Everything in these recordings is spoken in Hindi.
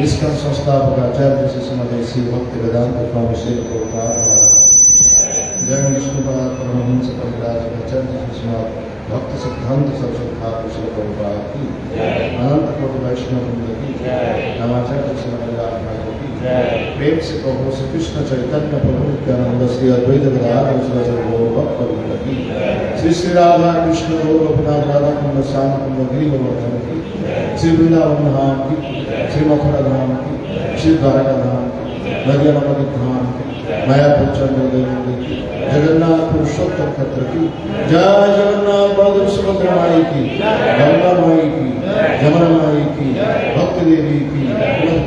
इसका संस्थापक आचार्य श्रीमद श्री भक्ति वेदांत स्वामी श्री प्रभुपाद महाराज। जय विष्णुपाद परमहंस कविराज आचार्य श्रीमद भक्त सिद्धांत सरस्वती ठाकुर श्री प्रभुपाद की अनंत कोटि वैष्णव वृंद की रामाचार्य श्रीमद रामाचार्य की प्रेम से प्रभु श्री कृष्ण चैतन्य प्रभु नित्यानंद श्री अद्वैत गदाधर श्री गौर भक्त वृंद की श्री श्री राधा कृष्ण गौर गोपीनाथ राधा कुंड श्याम कुंड गिरि गोवर्धन की श्री वृंदावन धाम की श्री मथुरा धाम की श्री द्वारका धाम की नदिया नमक धाम की मायापुर चंद्रदेव की जगन्नाथ पुरुषोत्तम क्षेत्र की जय जगन्नाथ बलदेव सुभद्रा माई की गंगा माई की जमुना माई की भक्ति देवी की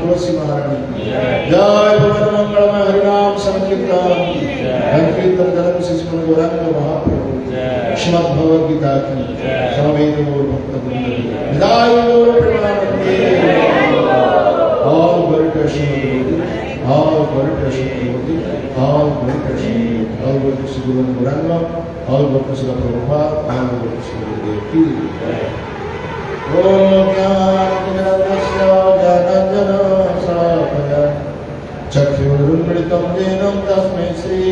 तुलसी महारानी की जय भवन मंगलमय हरिनाम संकीर्तन संकीर्तन जन्म शिशु गौरांग महाप्रभु श्रीमद् भगवद गीता की समवेत गौर भक्त वृंद की विदाई गौर प्रेमानंदे all glory to Shri all glory to Shri all glory to Shri all glory to Shri Guru Gauranga, all glory to Shri Prabhupada, all glory to Shri Gurudev ki Om Jnana Jnana Sakaya Chakshurunmritam Jenam Tasmai Shri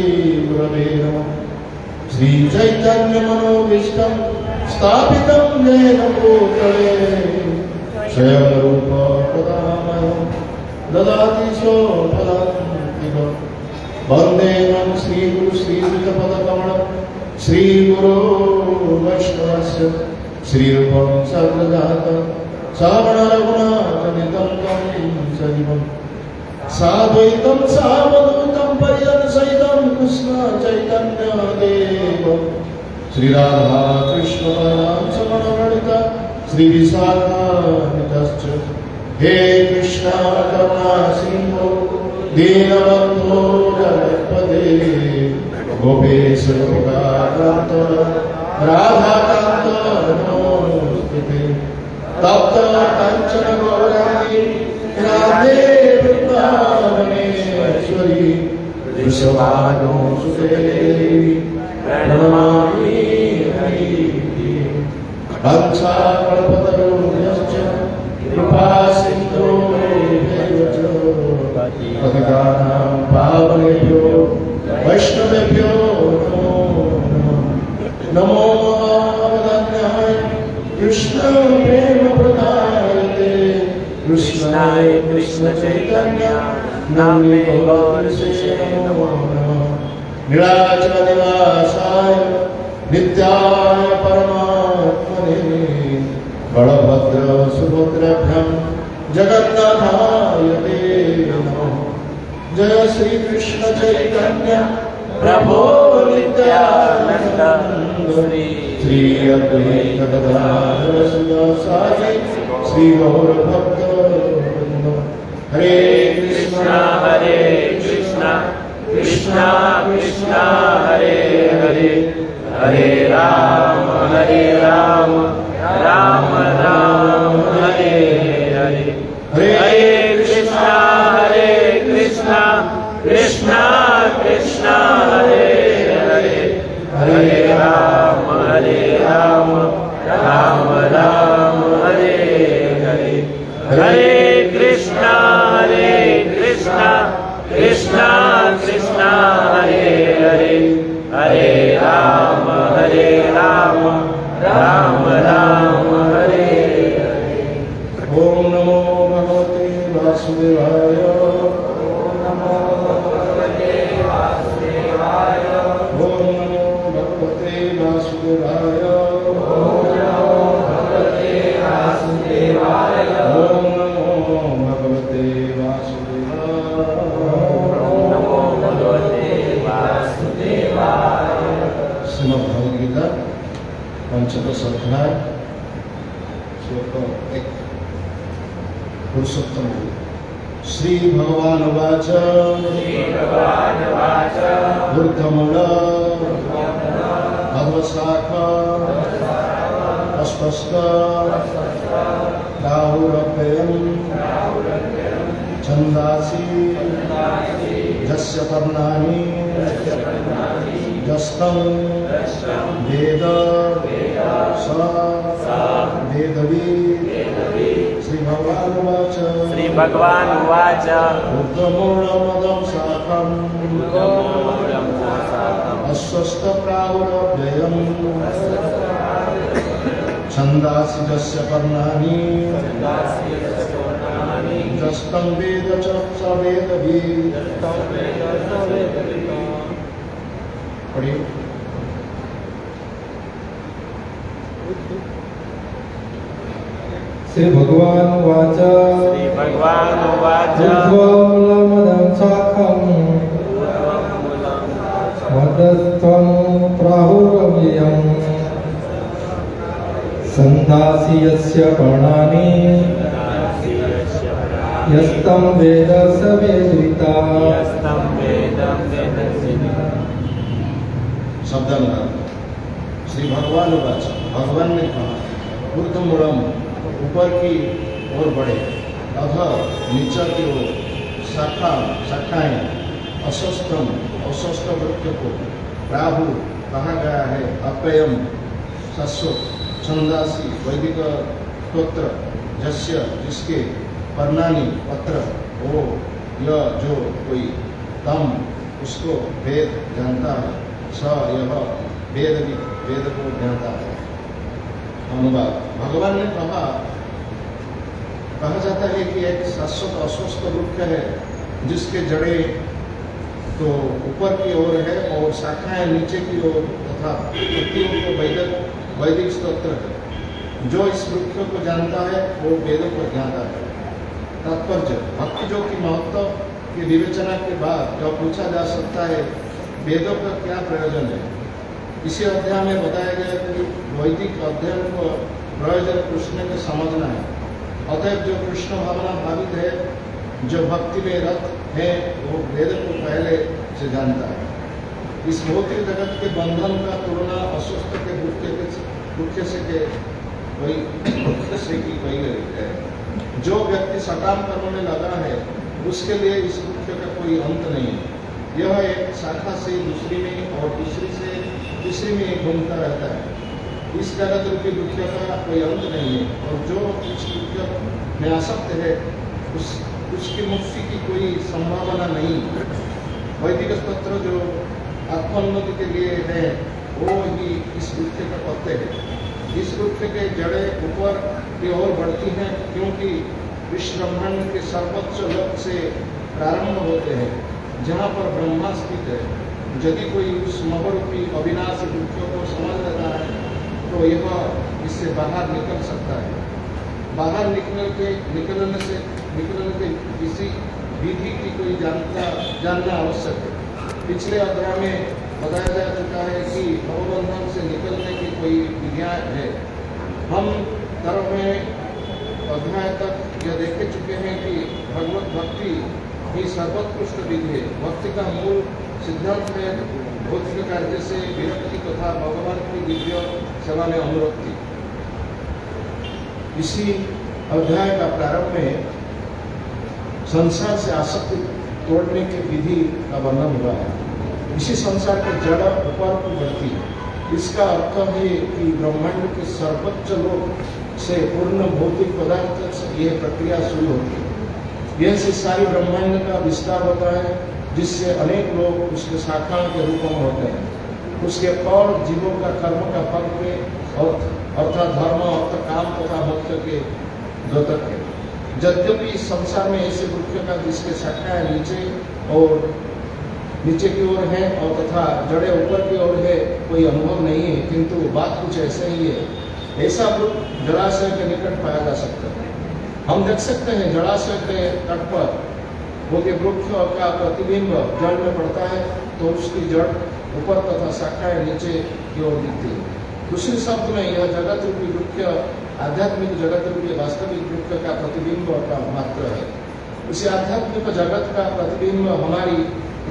Gurave Namah Shri Chaitanya Manobishtam Sthapitam Jena Bhutale Swayam Rupa Padamayam Dadati Sopalantikam Vandeham Shri Guru Shri Padakamalam Shri Guru Vaishnavasya Shri Rupam Sarvadata Savana Raghunatanitam Tam Sajivam Sadvaitam Savadutam Pariyan Saitam Krishna Chaitanya Devam Shri Radha Krishna Ram Samanavanita Shri Visakanitascha He Krishna Karuna Sindhu Dinabandhu Jagapade Gopesha Gogaranta Radha Kanta Namostite Tapta Kanchana Gaurani Radhe Vrindavaneshwari Vrishabhanu Sudevi Pranamami Hari Vancha Kalpatarunascha Kripa Sindhu कृष्णाय कृष्ण चैतन्य नामे गौर से नमो नीलाचल निवासाय नित्याय परमात्मने बलभद्र सुभद्राभ्यां जगन्नाथाय ते नमः। जय श्री कृष्ण चैतन्य प्रभो नित्यानंद श्री अद्वैत गदाधर शिवासादि श्री गौर भक्तवृंद। हरे कृष्णा कृष्णा कृष्णा हरे हरे हरे राम राम राम हरे हरे हरे कृष्णा कृष्णा कृष्णा हरे हरे हरे राम राम हरे हरे हरे कृष्णा कृष्णा कृष्णा हरे हरे हरे राम राम हरे हरे। ओम नमो भगवते वासुदेवाय। ओम नमो भगवते वासुदेवाय। ओम नमो भगवते वासुदेवाय। ओम नमो भगवते वासुदेवाय। ओम नमो भगवते वासुदेवाय। ओम नमो भगवते वासुदेवाय। श्रीमद् भगवद गीता पंचदश अध्याय श्लोक 1 पुरुषोत्तम। श्री भगवान वाच ऊर्ध्वमूल अधोशाखा अस्पष्ट राहुरव्ययम् छन्दांसि यस्य पर्णानि यस्तं वेद स वेदवित्। श्री भगवान वाच श्री भगवान उवाच ऊर्ध्वमूलमधः शाखम् अस्वस्थ प्राहुरव्ययम् छन्दांसि यस्य पर्णानि यस्तं वेद च स वेदवित्। पढ़िए। श्री भगवान वाच श्री भगवान उवाच ऊर्ध्वमूलमधः शाखम् मदस्त्वं प्राहुरव्ययम् छन्दांसि यस्य पर्णानि यस्तं वेद स वेदवित्। शब्दानुवाद। श्री भगवान वाच भगवान ने कहा ऊर्ध्वमूलम ऊपर की ओर बढ़े, अध नीचे की ओर, शाखाएं अस्वस्थम अस्वस्थ वृक्ष को, राहु कहा गया है, अप्ययम शाश्वत, छंदासी वैदिक स्तोत्र, जस्य जिसके, पर्णानी पत्र, ओ यह जो कोई, तम उसको वेद जानता है, स यह वेद को जानता है। अनुवाद। भगवान ने कहा जाता है कि एक शाश्वत अस्वस्थ वृक्ष है जिसके जड़ें तो ऊपर की ओर है और शाखाएं नीचे की ओर तथा पत्तियों को वैदिक स्तोत्र है। जो इस वृक्ष को जानता है वो वेदों को जानता है। तात्पर्य भक्ति जो की महत्व की विवेचना के बाद जो पूछा जा सकता है वेदों का क्या प्रयोजन है। इसी अध्याय में बताया गया कि वैदिक अध्ययन को प्रयोजन कृष्ण को समझना है। अतएव जो कृष्ण भावना भावित है, जो भक्ति में रत है, वो वेद को पहले से जानता है। इस भौतिक जगत के बंधन का तुलना अस्वस्थ के वृक्ष से की गई है। जो व्यक्ति सकाम कर्म में लगा है उसके लिए इस वृक्ष का कोई अंत नहीं है। यह एक शाखा से दूसरी में और दूसरी से तीसरी में घूमता रहता है। इस जगत रूपी वृक्ष का कोई अंत नहीं है और जो इस वृक्ष में आसक्त है उसकी मुक्ति की कोई संभावना नहीं। वैदिक स्तोत्र जो आत्मोन्नति के लिए है वो ही इस वृक्ष का पत्ते है। इस वृक्ष के जड़ें ऊपर की ओर बढ़ती हैं क्योंकि विश्व ब्रह्मांड के सर्वोच्च लोक से प्रारंभ होते हैं, जहाँ पर ब्रह्मा स्थित है। यदि कोई उस महरूपी अविनाशी वृक्ष को समझ लेता है तो यह इससे बाहर निकल सकता है। बाहर निकलने के किसी विधि की कोई जानना आवश्यक है। पिछले अध्याय में बताया जा चुका है कि भवबंधन से निकलने की कोई विधियाँ है। हम 13वें अध्याय तक यह देख चुके हैं कि भगवत भक्ति ही सर्वोत्कृष्ट विधि है। भक्ति का मूल सिद्धांत है भौतिक कार्य से विरक्ति तथा भगवान की दिव्य सेवा में अनुरक्ति। इसी अध्याय का प्रारंभ में संसार से आसक्ति तोड़ने की विधि का वर्णन हुआ है। इसी संसार के जड़ ऊपर को बढ़ती है। इसका अर्थ है कि ब्रह्मांड के सर्वोच्च लोक से पूर्ण भौतिक पदार्थ से यह प्रक्रिया शुरू होती है। यह से सारी ब्रह्मांड का विस्तार होता है, जिससे अनेक लोग उसके शाखाओं के रूप में होते हैं। उसके और जीवों का कर्म का फल के अर्थात धर्म, अर्थ, काम तथा मोक्ष के द्योतक है। यद्यपि इस संसार में ऐसे वृक्ष का जिसके शाखाएं नीचे की ओर है और तथा जड़ें ऊपर की ओर है, कोई अनुभव नहीं है, किंतु बात कुछ ऐसे ही है। ऐसा वृक्ष जलाशय के निकट पाया जा सकता है। हम देख सकते हैं जलाशय के तट पर होके वृक्ष का प्रतिबिंब जल में पड़ता है तो उसकी जड़ ऊपर तथा शाखाएं नीचे की ओर दिखती है। दूसरे शब्द में यह जगत रूपी वृक्ष आध्यात्मिक जगत रूपी वास्तविक वृक्ष का प्रतिबिंब का मात्र है। उसी आध्यात्मिक जगत का प्रतिबिंब हमारी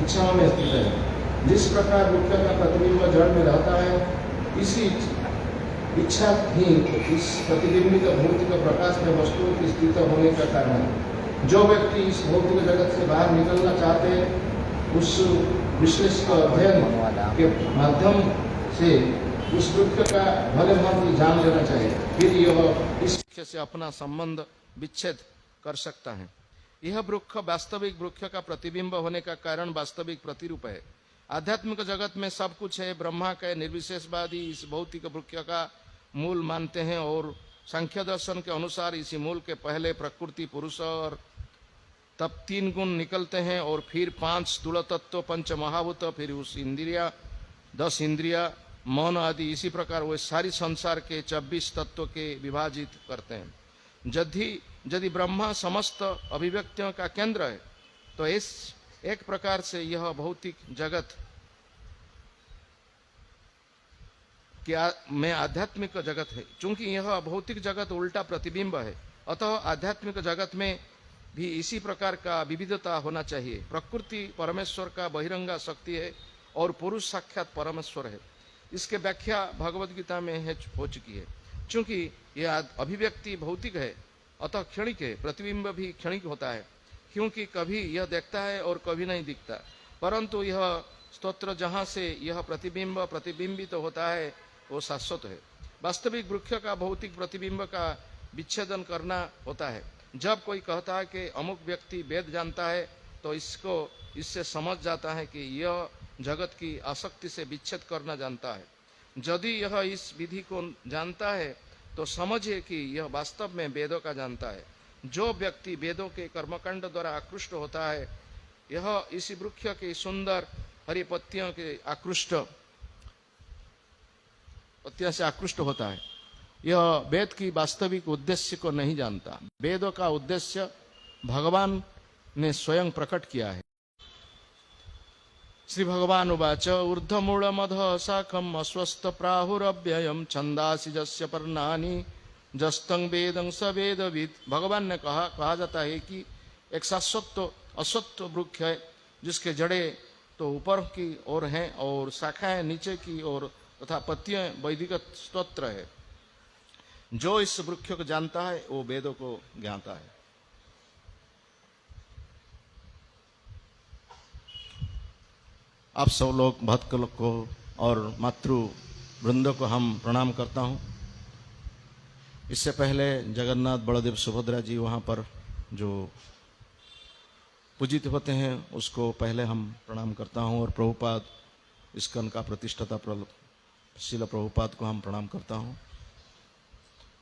इच्छाओं में स्थित है। जिस प्रकार वृक्ष का प्रतिबिंब जड़ में रहता है, इसी इच्छा ही इस प्रतिबिंबित भौतिक प्रकाश में वस्तुओं की स्थित होने का कारण है। जो व्यक्ति इस भौतिक जगत से बाहर निकलना चाहते हैं, उस विश्लेषक अध्ययन के माध्यम से उस वृक्ष का भले भांति जान लेना चाहिए। फिर यह इस वृक्ष से अपना संबंध विच्छेद कर सकता है। यह वृक्ष वास्तविक वृक्ष का प्रतिबिंब होने का कारण वास्तविक प्रतिरूप है। आध्यात्मिक जगत में सब कुछ है। ब्रह्मा के निर्विशेषवादी इस भौतिक वृक्ष का मूल मानते हैं और सांख्य दर्शन के अनुसार इसी मूल के पहले प्रकृति, पुरुष और तब 3 गुण निकलते हैं और फिर 5 स्थूल तत्व, 5 महाभूत, फिर उस इंद्रिया, 10 इंद्रिया, मन आदि। इसी प्रकार वे सारी संसार के 24 तत्व के विभाजित करते हैं। यदि ब्रह्मा समस्त अभिव्यक्तियों का केंद्र है तो इस एक प्रकार से यह भौतिक जगत में आध्यात्मिक जगत है। चूंकि यह भौतिक जगत उल्टा प्रतिबिंब है, अतः आध्यात्मिक जगत में भी इसी प्रकार का विविधता होना चाहिए। प्रकृति परमेश्वर का बहिरंगा शक्ति है और पुरुष साक्षात परमेश्वर है। इसके व्याख्या भगवद गीता में हो चुकी है। चूंकि यह अभिव्यक्ति भौतिक है, अतः क्षणिक है। प्रतिबिंब भी क्षणिक होता है, क्योंकि कभी यह देखता है और कभी नहीं दिखता। परंतु यह स्तोत्र जहाँ से यह प्रतिबिंब प्रतिबिंबित होता है वो शाश्वत है। वास्तविक वृक्ष का भौतिक प्रतिबिंब का विच्छेदन करना होता है। जब कोई कहता है कि अमुक व्यक्ति वेद जानता है तो इससे समझ जाता है कि यह जगत की आसक्ति से विच्छेद करना जानता है। यदि यह इस विधि को जानता है तो समझिए कि यह वास्तव में वेदों का जानता है। जो व्यक्ति वेदों के कर्मकांड द्वारा आकृष्ट होता है, यह इसी वृक्ष के सुंदर हरी पत्तियों के पत्तियों से आकृष्ट होता है। यह वेद की वास्तविक उद्देश्य को नहीं जानता। वेदों का उद्देश्य भगवान ने स्वयं प्रकट किया है। श्री भगवान उवाच ऊर्ध्वमूलमध शाखम अस्वस्थ प्राहुरव्ययम छंदासि जस्य पर्णानि जस्तंग वेदं स वेदविद। भगवान ने कहा जाता है कि एक शाश्वत अश्वत्थ वृक्ष है जिसके जड़े तो ऊपर की ओर हैं और शाखाएं नीचे की ओर तथा पत्तियां वैदिक स्तोत्र है। जो इस वृक्ष को जानता है वो वेदों को ज्ञाता है। आप सब लोग भक्त लोग को और मातृ वृंदों को हम प्रणाम करता हूं। इससे पहले जगन्नाथ, बलदेव, सुभद्रा जी वहां पर जो पूजित होते हैं उसको पहले हम प्रणाम करता हूं। और प्रभुपाद इस्कन का प्रतिष्ठाता श्रील प्रभुपाद को हम प्रणाम करता हूं।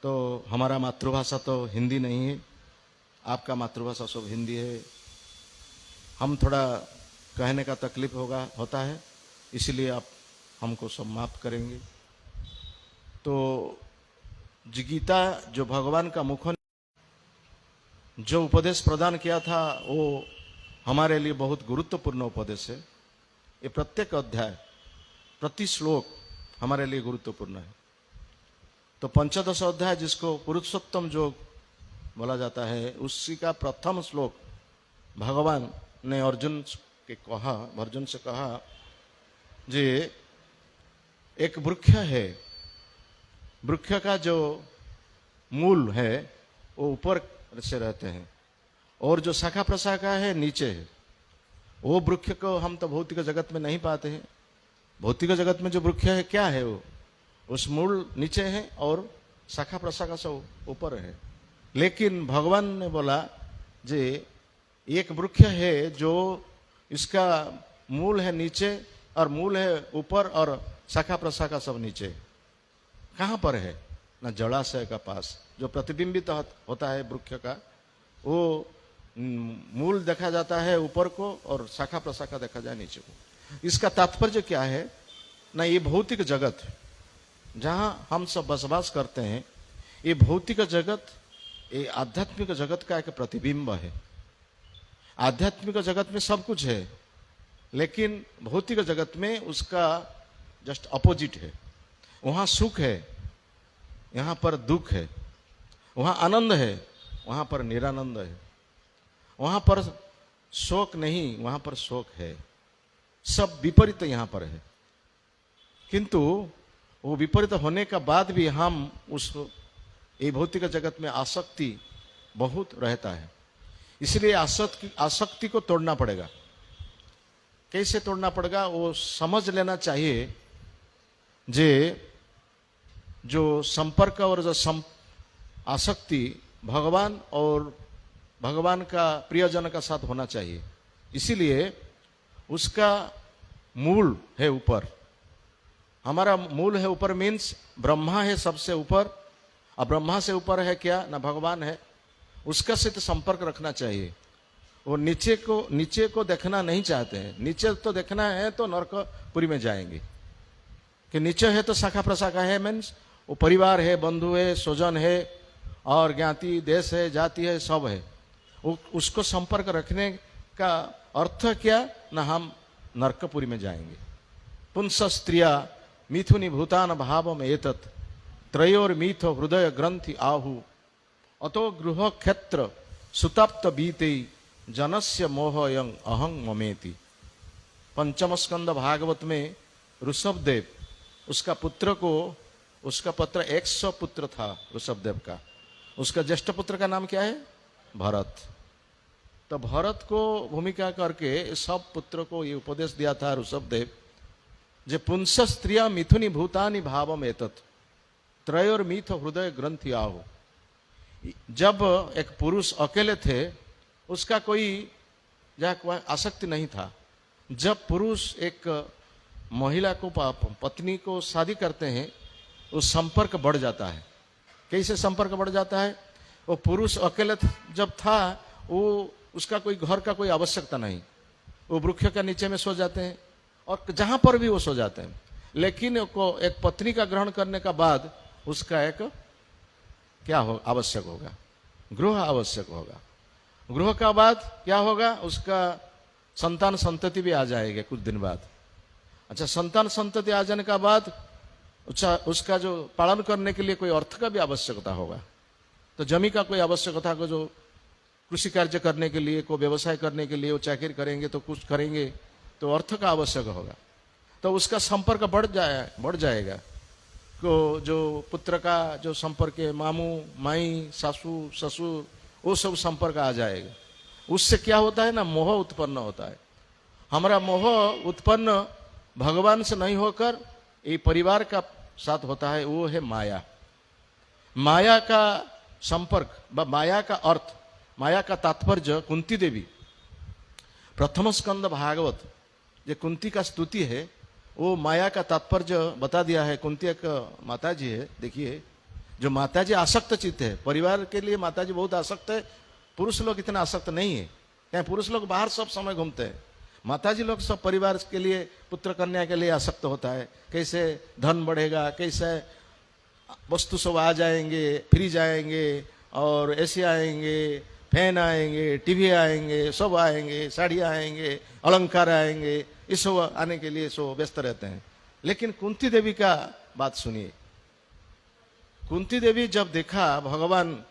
तो हमारा मातृभाषा तो हिंदी नहीं है, आपका मातृभाषा सब हिंदी है, हम थोड़ा कहने का तकलीफ होता है, इसलिए आप हमको सब माफ करेंगे। तो गीता जो भगवान का मुख जो उपदेश प्रदान किया था वो हमारे लिए बहुत गुरुत्वपूर्ण उपदेश है। ये प्रत्येक अध्याय, प्रति श्लोक हमारे लिए गुरुत्वपूर्ण है। तो पंचदश अध्याय जिसको पुरुषोत्तम योग बोला जाता है, उसी का प्रथम श्लोक भगवान ने अर्जुन से कहा जे एक वृक्ष है, वृक्ष का जो मूल है वो ऊपर से रहते हैं और जो शाखा प्रशाखा है नीचे है। वो वृक्ष को हम तो भौतिक जगत में नहीं पाते हैं। भौतिक जगत में जो वृक्ष है क्या है, वो उस मूल नीचे है और शाखा प्रशाखा सब ऊपर है। लेकिन भगवान ने बोला जे एक वृक्ष है जो इसका मूल है नीचे और मूल है ऊपर और शाखा प्रशाखा सब नीचे। कहाँ पर है? ना जलाशय का पास जो प्रतिबिंबित होता है वृक्ष का, वो मूल देखा जाता है ऊपर को और शाखा प्रशाखा देखा जाए नीचे को। इसका तात्पर्य क्या है ना, ये भौतिक जगत जहां हम सब बसवास करते हैं, ये भौतिक जगत ये आध्यात्मिक जगत का एक प्रतिबिंब है। आध्यात्मिक जगत में सब कुछ है, लेकिन भौतिक जगत में उसका जस्ट अपोजिट है। वहां सुख है, यहां पर दुख है। वहां आनंद है, वहां पर निरानंद है। वहां पर शोक नहीं, वहां पर शोक है। सब विपरीत यहां पर है, किंतु वो विपरीत होने का बाद भी हम उस ये भौतिक जगत में आसक्ति बहुत रहता है। इसलिए आसक्ति को तोड़ना पड़ेगा। कैसे तोड़ना पड़ेगा वो समझ लेना चाहिए। जो संपर्क और जो आसक्ति भगवान और भगवान का प्रियजन का साथ होना चाहिए। इसीलिए उसका मूल है ऊपर। हमारा मूल है ऊपर मीन्स ब्रह्मा है सबसे ऊपर, और ब्रह्मा से ऊपर है क्या ना भगवान है। उसका से तो संपर्क रखना चाहिए। वो नीचे को देखना नहीं चाहते हैं। नीचे तो देखना है तो नरकपुरी में जाएंगे। कि नीचे है तो शाखा प्रशाखा है, मीन्स वो परिवार है, बंधु है, स्वजन है और ज्ञाति देश है, जाति है, सब है। उसको संपर्क रखने का अर्थ क्या ना, हम नरकपुरी में जाएंगे। पुंस स्त्रिया मिथुनी भूतान भावम एतत् त्रयोर मिथो हृदय ग्रंथि आहु अतो गृह क्षेत्र सुतप्त बीते जनस्य मोहयं अहं ममेति। पंचम स्कंद भागवत में ऋषभदेव उसका पुत्र 100 पुत्र था ऋषभदेव का। उसका ज्येष्ठ पुत्र का नाम क्या है? भरत। तो भरत को भूमिका करके सब पुत्र को ये उपदेश दिया था ऋषभदेव, जे पुंस स्त्रिया मिथुनी भूतानि भावम एतत् त्रयोर मिथो हृदय ग्रंथि आहु। जब एक पुरुष अकेले थे, उसका कोई आसक्ति नहीं था। जब पुरुष एक महिला को पत्नी को शादी करते हैं, उस संपर्क बढ़ जाता है। कैसे संपर्क बढ़ जाता है? वो पुरुष अकेले जब था, वो उसका कोई घर का कोई आवश्यकता नहीं। वो वृक्ष के नीचे में सो जाते हैं और जहां पर भी वो सो जाते हैं। लेकिन को एक पत्नी का ग्रहण करने का बाद उसका एक क्या हो आवश्यक होगा? गृह आवश्यक होगा। गृह का बाद क्या होगा? उसका संतान संतति भी आ जाएगा कुछ दिन बाद। अच्छा, संतान संतति आ जाने का बाद उसका जो पालन करने के लिए कोई अर्थ का भी आवश्यकता होगा। तो जमी का कोई आवश्यकता को, जो कृषि कार्य करने के लिए, कोई व्यवसाय करने के लिए वो चाकरी करेंगे तो कुछ करेंगे, तो अर्थ का आवश्यक होगा। तो उसका संपर्क बढ़ जाएगा। को जो पुत्र का जो संपर्क है, मामू माई सासू ससुर, वो सब संपर्क आ जाएगा। उससे क्या होता है ना, मोह उत्पन्न होता है। हमारा मोह उत्पन्न भगवान से नहीं होकर ये परिवार का साथ होता है, वो है माया। माया का संपर्क, माया का अर्थ, माया का तात्पर्य कुंती देवी प्रथम स्कंद भागवत जो कुंती का स्तुति है, वो माया का तात्पर्य बता दिया है। कुंती एक माताजी है, देखिए, जो माताजी आसक्त चित्त है। परिवार के लिए माताजी बहुत आसक्त है, पुरुष लोग इतना आसक्त नहीं है। क्या पुरुष लोग बाहर सब समय घूमते हैं, माताजी लोग सब परिवार के लिए, पुत्र कन्या के लिए आसक्त होता है। कैसे धन बढ़ेगा, कैसे वस्तु सब आ जाएंगे, फ्रिज आएंगे और एसी आएंगे, फैन आएंगे, टीवी आएंगे, सब आएंगे, साड़ियाँ आएंगे, अलंकार आएंगे, इस सब आने के लिए सब व्यस्त रहते हैं। लेकिन कुंती देवी का बात सुनिए। कुंती देवी जब देखा भगवान,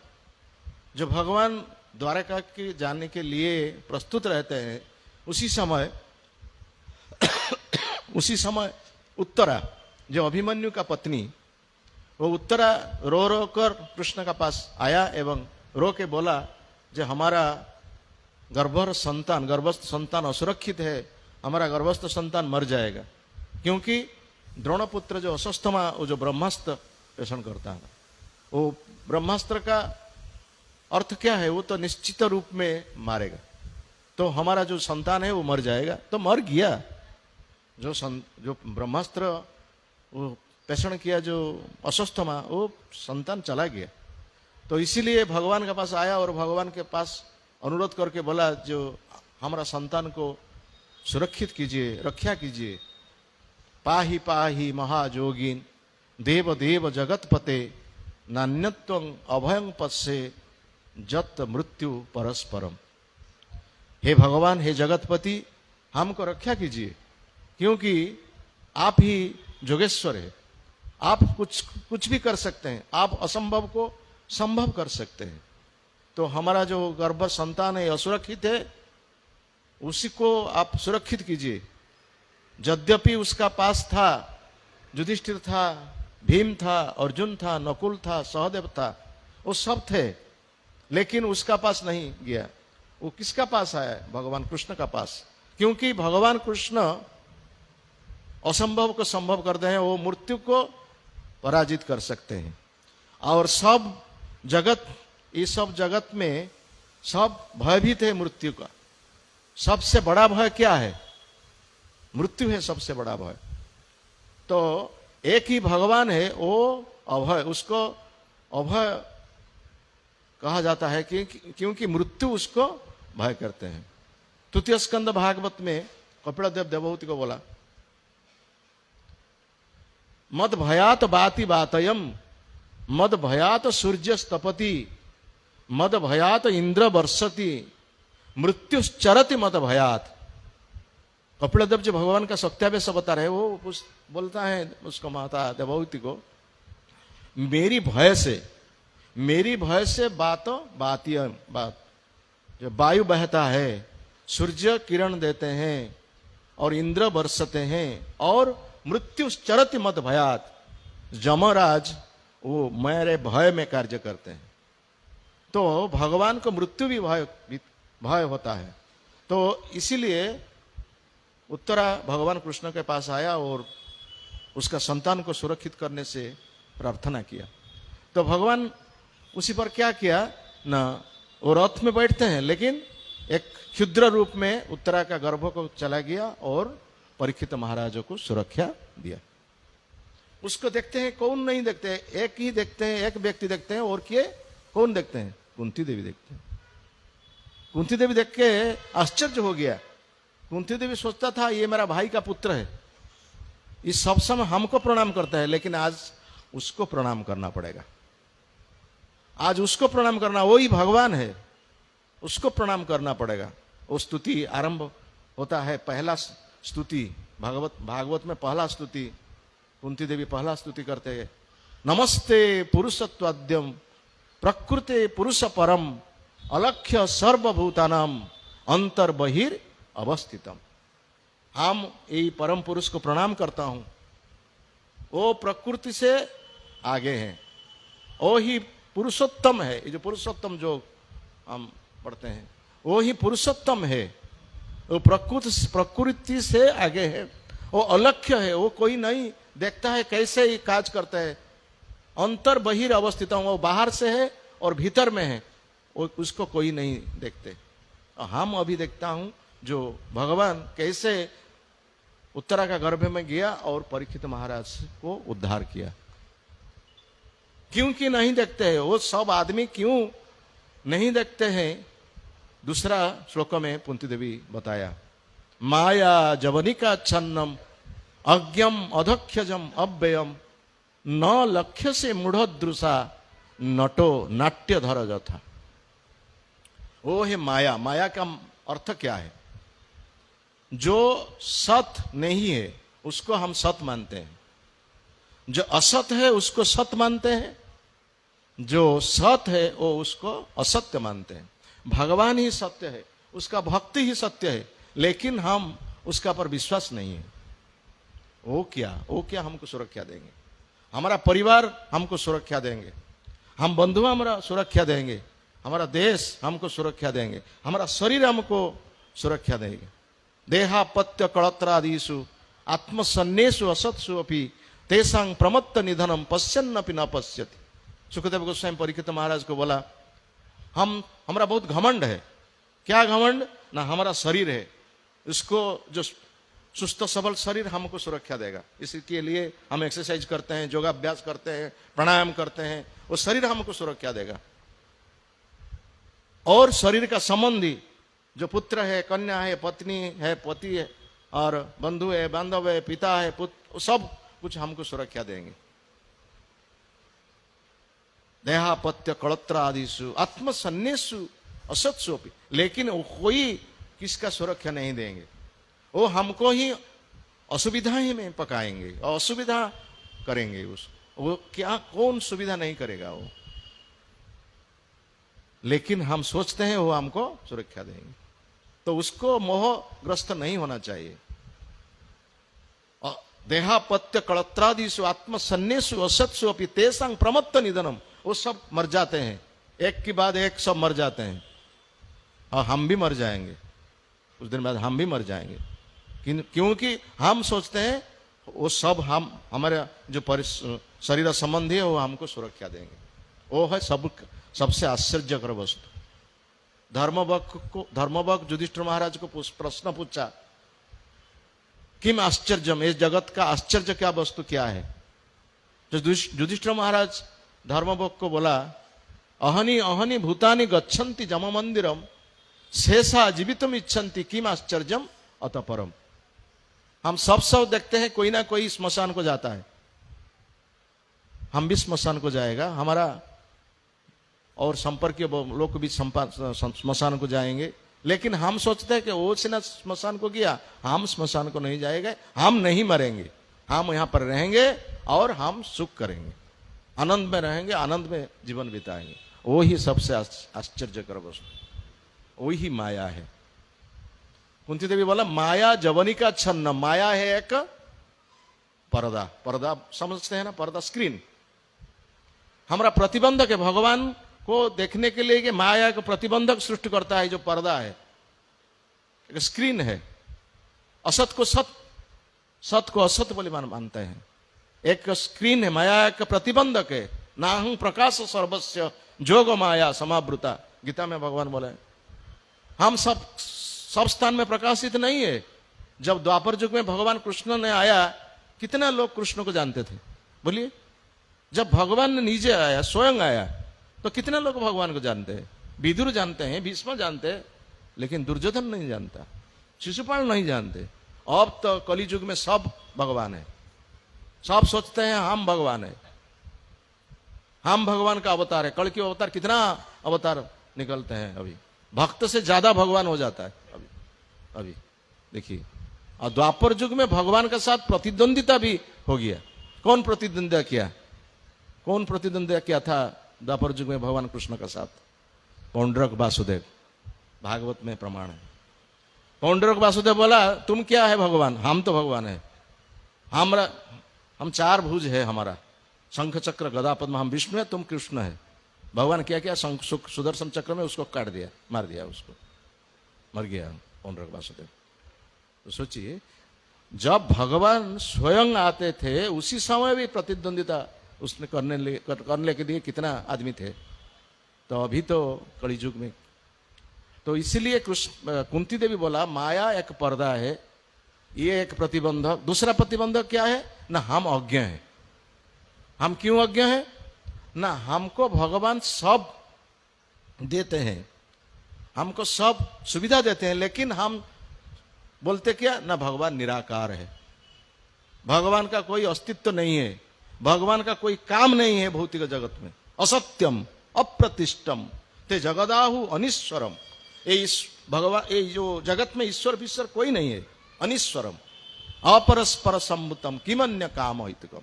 जो भगवान द्वारका के जाने के लिए प्रस्तुत रहते हैं, उसी समय उत्तरा, जो अभिमन्यु का पत्नी, वो उत्तरा रो रो कर कृष्ण का पास आया एवं रो के बोला, जो हमारा गर्भस्थ संतान असुरक्षित है, हमारा गर्भस्थ संतान मर जाएगा। क्योंकि द्रोणपुत्र जो अश्वत्थामा, वो जो ब्रह्मास्त्र पेषण करता है, वो ब्रह्मास्त्र का अर्थ क्या है, वो तो निश्चित रूप में मारेगा, तो हमारा जो संतान है वो मर जाएगा। तो मर गया, जो ब्रह्मास्त्र वो पेषण किया, जो अश्वत्थामा, वो संतान चला गया। तो इसीलिए भगवान के पास आया और भगवान के पास अनुरोध करके बोला, जो हमारा संतान को सुरक्षित कीजिए, रक्षा कीजिए। पाहि पाहि महाजोगिन देव देव जगतपते नान्यत्वं अभयं पश्ये जत मृत्यु परस्परम। हे भगवान, हे जगतपति, हमको रक्षा कीजिए, क्योंकि आप ही जोगेश्वर है। आप कुछ भी कर सकते हैं, आप असंभव को संभव कर सकते हैं। तो हमारा जो गर्भ संतान है असुरक्षित है, उसी को आप सुरक्षित कीजिए। यद्यपि उसका पास था, युधिष्ठिर था, भीम था, अर्जुन था, नकुल था, सहदेव था, वो सब थे, लेकिन उसका पास नहीं गया। वो किसका पास आया? भगवान कृष्ण का पास। क्योंकि भगवान कृष्ण असंभव को संभव करते हैं, वो मृत्यु को पराजित कर सकते हैं। और सब जगत, इस सब जगत में सब भयभीत है मृत्यु का। सबसे बड़ा भय क्या है? मृत्यु है सबसे बड़ा भय। तो एक ही भगवान है, वो अभय, उसको अभय कहा जाता है क्योंकि मृत्यु उसको भय करते हैं। तृतीय स्कंद भागवत में कपिलदेव देवहूति को बोला, मद भयात बाति बातयम, मद भयात सूर्य स्तपति, मद भयात इंद्र वर्षति, मृत्युश्चरति मद भयात। कपिलदेव जो भगवान का सत्यावेश बता रहे, वो बोलता है उसको, माता देवहूति को, मेरी भय से बात जो वायु बहता है, सूर्य किरण देते हैं और इंद्र बरसते हैं, और मृत्युश्चरति मद भयात, यमराज वो मेरे भय में कार्य करते हैं। तो भगवान को मृत्यु भी भय होता है। तो इसीलिए उत्तरा भगवान कृष्ण के पास आया और उसका संतान को सुरक्षित करने से प्रार्थना किया। तो भगवान उसी पर क्या किया ना, वो रथ में बैठते हैं, लेकिन एक क्षुद्र रूप में उत्तरा का गर्भ को चला गया और परीक्षित महाराजों को सुरक्षा दिया। उसको देखते हैं, कौन नहीं देखते, एक ही देखते हैं, एक व्यक्ति देखते हैं, और किए कौन देखते हैं? कुंती देवी देखते हैं। कुंती देवी देख के आश्चर्य हो गया। कुंती देवी सोचता था ये मेरा भाई का पुत्र है, इस सब समय हमको प्रणाम करता है, लेकिन आज उसको प्रणाम करना पड़ेगा, आज उसको प्रणाम करना, वही भगवान है, उसको प्रणाम करना पड़ेगा। वो स्तुति आरंभ होता है, पहला स्तुति भागवत में पहला स्तुति, कुंती देवी पहला स्तुति करते हैं, नमस्ते पुरुषत्वाद्यम प्रकृते पुरुष परम अलक्ष्य सर्वभूतानाम अंतर बहिर अवस्थितम। हम यही परम पुरुष को प्रणाम करता हूं, वो प्रकृति से आगे हैं, वो ही पुरुषोत्तम है। ये जो पुरुषोत्तम जो हम पढ़ते हैं, वो ही पुरुषोत्तम है, वो प्रकृति से आगे है, वो अलक्ष्य है, वो कोई नहीं देखता है कैसे ये काज करता है। अंतर बहिर अवस्थित, वो बाहर से है और भीतर में है, वो उसको कोई नहीं देखते। हम अभी देखता हूं जो भगवान कैसे उत्तरा का गर्भ में गया और परीक्षित महाराज को उद्धार किया। क्योंकि नहीं देखते हैं वो सब आदमी, क्यों नहीं देखते हैं? दूसरा श्लोक में कुंती देवी बताया, माया जवनिका छन्नम अज्ञम अधक्षजम अव्ययम न लक्ष्य से मूढ़दृषा नटो नाट्यधर जथा। वो है माया। माया का अर्थ क्या है? जो सत नहीं है उसको हम सत मानते हैं, जो असत है उसको सत मानते हैं, जो सत है वो उसको असत्य मानते हैं। भगवान ही सत्य है, उसका भक्ति ही सत्य है, लेकिन हम उसका पर विश्वास नहीं है। वो क्या हमको सुरक्षा देंगे? हमारा परिवार हमको सुरक्षा देंगे, हम बंधु हमारा सुरक्षा देंगे, हमारा देश हमको सुरक्षा देंगे, हमारा शरीर हमको सुरक्षा देंगे। देहापत्य कलत्रादिषु आत्मसन्नेषु असत्सु अपि तेषां प्रमत्त निधनम पश्यन्नपि न पश्यति। सुखदेव गोस्वामी परीक्षित महाराज को बोला, हमारा बहुत घमंड है। क्या घमंड? ना हमारा शरीर है, इसको जो सुस्त सबल शरीर हमको सुरक्षा देगा। इसके लिए हम एक्सरसाइज करते हैं, योगाभ्यास करते हैं, प्राणायाम करते हैं, वो शरीर हमको सुरक्षा देगा। और शरीर का संबंधी जो पुत्र है, कन्या है, पत्नी है, पति है, और बंधु है, बांधव है, पिता है, पुत्र, सब कुछ हमको सुरक्षा देंगे। देहापत्य कलत्र आदिषु आत्मसन्नेषु असत्सु अपि, लेकिन वो कोई किसका सुरक्षा नहीं देंगे, वो हमको ही असुविधाएं में पकाएंगे और असुविधा करेंगे। वो क्या, कौन सुविधा नहीं करेगा वो, लेकिन हम सोचते हैं वो हमको सुरक्षा देंगे। तो उसको मोहग्रस्त नहीं होना चाहिए। देहापत्य कलत्रादिषु आत्मसन्नेषु असत्सु अपि तेषां प्रमत्त निधनम, वो सब मर जाते हैं, एक के बाद एक सब मर जाते हैं, और हम भी मर जाएंगे, कुछ दिन बाद हम भी मर जाएंगे। क्योंकि हम सोचते हैं वो सब हमारे जो शरीर संबंधी है वो हमको सुरक्षा देंगे। वो है सबसे आश्चर्यकर वस्तु। धर्मवक युधिष्ठिर महाराज को प्रश्न पूछा, किम आश्चर्यम, इस जगत का आश्चर्य क्या वस्तु क्या है? जो युधिष्ठिर महाराज धर्मवक को बोला, अहनि अहनि भूतानि गच्छन्ति जम मंदिरम शेषा जीवितुम इच्छन्ति किम आश्चर्यम अतः परम। हम सब देखते हैं, कोई ना कोई स्मशान को जाता है, हम भी स्मशान को जाएगा, हमारा और संपर्कीय लोग भी स्मशान को जाएंगे, लेकिन हम सोचते हैं कि वो सिना स्मशान को गया, हम स्मशान को नहीं जाएंगे, हम नहीं मरेंगे, हम यहाँ पर रहेंगे और हम सुख करेंगे, आनंद में रहेंगे, आनंद में जीवन बिताएंगे। वो ही सबसे आश्चर्यकर वस्तु, वो ही माया है। कुंती देवी बोला, माया जवनिका छन्न, माया है एक पर्दा। पर्दा समझते हैं ना, पर्दा स्क्रीन हमारा प्रतिबंधक है। भगवान को देखने के लिए कि माया को प्रतिबंधक सृष्टि करता है, जो पर्दा है, एक स्क्रीन है। असत को सत, सत को असत बोले मानते हैं। एक स्क्रीन है, माया एक प्रतिबंधक है। नाहं प्रकाश सर्वस्य जोग माया समावृता, गीता में भगवान बोले। हम सब स्थान में प्रकाशित नहीं है। जब द्वापर युग में भगवान कृष्ण ने आया, कितने लोग कृष्ण को जानते थे? बोलिए। जब भगवान ने नीचे आया, स्वयं आया, तो कितने लोग भगवान को जानते हैं? विदुर जानते हैं, भीष्म जानते हैं, लेकिन दुर्योधन नहीं जानता, शिशुपाल नहीं जानते। अब तो कलि युग में सब भगवान है, सब सोचते हैं हम भगवान है, हम भगवान का अवतार है। कल की अवतार, कितना अवतार निकलते हैं, अभी भक्त से ज्यादा भगवान हो जाता है अभी देखिए। और द्वापर युग में भगवान के साथ प्रतिद्वंदिता भी हो गया। कौन प्रतिद्वंदिता किया? कौन प्रतिद्वंदिता किया था द्वापर युग में भगवान कृष्ण के साथ? पौंड्रक वासुदेव, भागवत में प्रमाण है। पौंड्रक वासुदेव बोला, तुम क्या है भगवान? हम तो भगवान है, हम चार भुज है, हमारा शंख चक्र गदा पद्म, हम विष्णु है, तुम कृष्ण है। भगवान क्या किया? सुदर्शन चक्र में उसको काट दिया, मार दिया, उसको मर गया पौंड्रक वासुदेव। तो सोचिए, जब भगवान स्वयं आते थे उसी समय भी प्रतिद्वंदिता उसने करने के लिए कितना आदमी थे। तो अभी तो कलि युग में, तो इसलिए कुंती देवी बोला, माया एक पर्दा है, ये एक प्रतिबंधक। दूसरा प्रतिबंधक क्या है ना? हम अज्ञ हैं। हम क्यों अज्ञ हैं ना? हमको भगवान सब देते हैं, हमको सब सुविधा देते हैं, लेकिन हम बोलते क्या ना, भगवान निराकार है, भगवान का कोई अस्तित्व नहीं है, भगवान का कोई काम नहीं है भौतिक जगत में। असत्यम अप्रतिष्ठम ते जगदाहु अनिश्वरम। ये भगवान, ये जो जगत में ईश्वर विश्वर कोई नहीं है, अनिश्वरम अपरस्पर सम्भुतम किमन्य काम हितकम।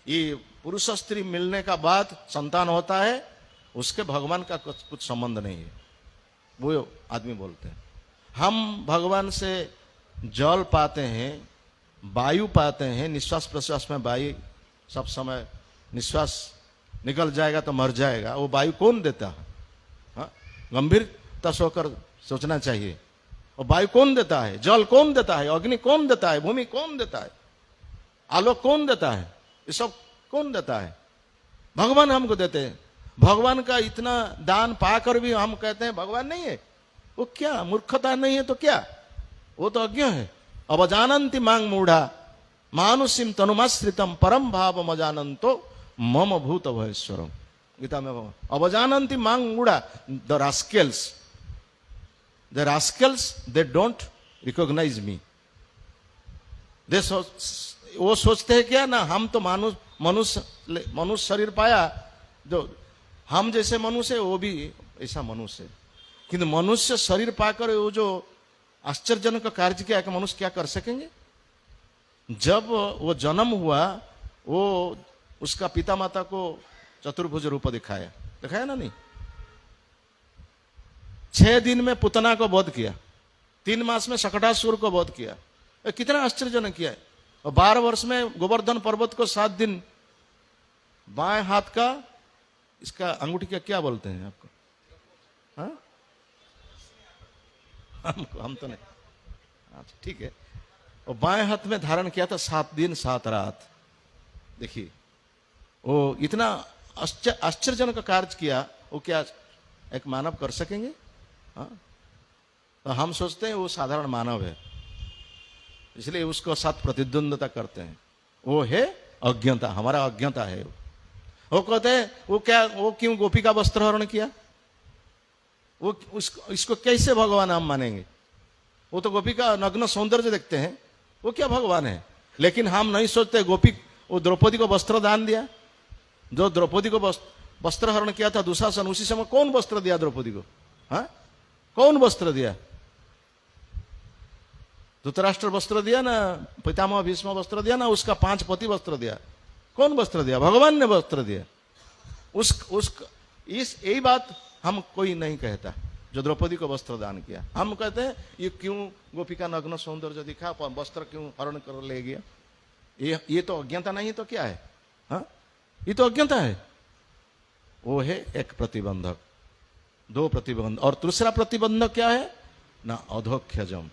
ये पुरुष स्त्री मिलने का बाद संतान होता है, उसके भगवान का कुछ संबंध नहीं है, वो आदमी बोलते हैं। हम भगवान से जल पाते हैं, वायु पाते हैं, निश्वास प्रश्वास में वायु सब समय, निश्वास निकल जाएगा तो मर जाएगा, वो वायु कौन देता है? हाँ, गंभीरता से होकर सोचना चाहिए। और वायु कौन देता है? जल कौन देता है? अग्नि कौन देता है? भूमि कौन देता है? आलोक कौन देता है? ये सब कौन देता है? भगवान हमको देते हैं। भगवान का इतना दान पाकर भी हम कहते हैं भगवान नहीं है। वो क्या मूर्खता नहीं है तो क्या? वो तो अज्ञ है। अवजानन्ति मांग मूढ़ा मानुषिम तनुमाश्रितम परम भाव मजानंतो मम भूत भयस्वरम। गीता में भगवान अवजानन्ति मांग मूढ़ा, द रास्केल्स दे डोंट रिकॉग्नाइज मी। वो सोचते हैं क्या ना, हम तो मनुष्य शरीर पाया, जो हम जैसे मनुष्य है वो भी ऐसा मनुष्य है, किंतु मनुष्य शरीर पाकर वो जो आश्चर्यजनक कार्य किया कि मनुष्य क्या कर सकेंगे? जब वो जन्म हुआ, वो उसका पिता माता को चतुर्भुज रूप दिखाया ना? नहीं, 6 दिन में पुतना को वध किया, 3 मास में शकटासुर को वध किया। कितना आश्चर्यजनक किया है। और 12 वर्ष में गोवर्धन पर्वत को 7 दिन, बाएं हाथ का, इसका अंगूठी का क्या बोलते हैं आपको? हाँ, हम तो नहीं, अच्छा ठीक है। और बाएं हाथ में धारण किया था 7 दिन 7 रात। देखिए वो इतना आश्चर्यजनक कार्य किया, वो क्या एक मानव कर सकेंगे? हाँ, तो हम सोचते हैं वो साधारण मानव है, इसलिए उसको साथ प्रतिद्वंदता करते हैं। वो है अज्ञता, हमारा अज्ञता है। वो कहते हैं वो क्यों गोपी का वस्त्र हरण किया? वो इसको कैसे भगवान हम मानेंगे? वो तो गोपी का नग्न सौंदर्य देखते हैं, वो क्या भगवान है? लेकिन हम नहीं सोचते गोपी, वो द्रौपदी को वस्त्र दान दिया, जो द्रौपदी को वस्त्र हरण किया था दुशासन, उसी समय कौन वस्त्र दिया द्रौपदी को? हाँ, कौन वस्त्र दिया? धृतराष्ट्र वस्त्र दिया ना, पितामह भीष्म वस्त्र दिया ना, उसका 5 पति वस्त्र दिया। कौन वस्त्र दिया? भगवान ने वस्त्र दिया। यही बात हम कोई नहीं कहता जो द्रौपदी को वस्त्र दान किया। हम कहते हैं ये क्यों गोपी का नग्न सौंदर्य दिखा, वस्त्र क्यों हरण कर ले गया? ये तो अज्ञानता नहीं तो क्या है? हाँ, ये तो अज्ञानता है। वो है एक प्रतिबंधक, 2 प्रतिबंध। और दूसरा प्रतिबंधक क्या है ना? अधोख्यजम।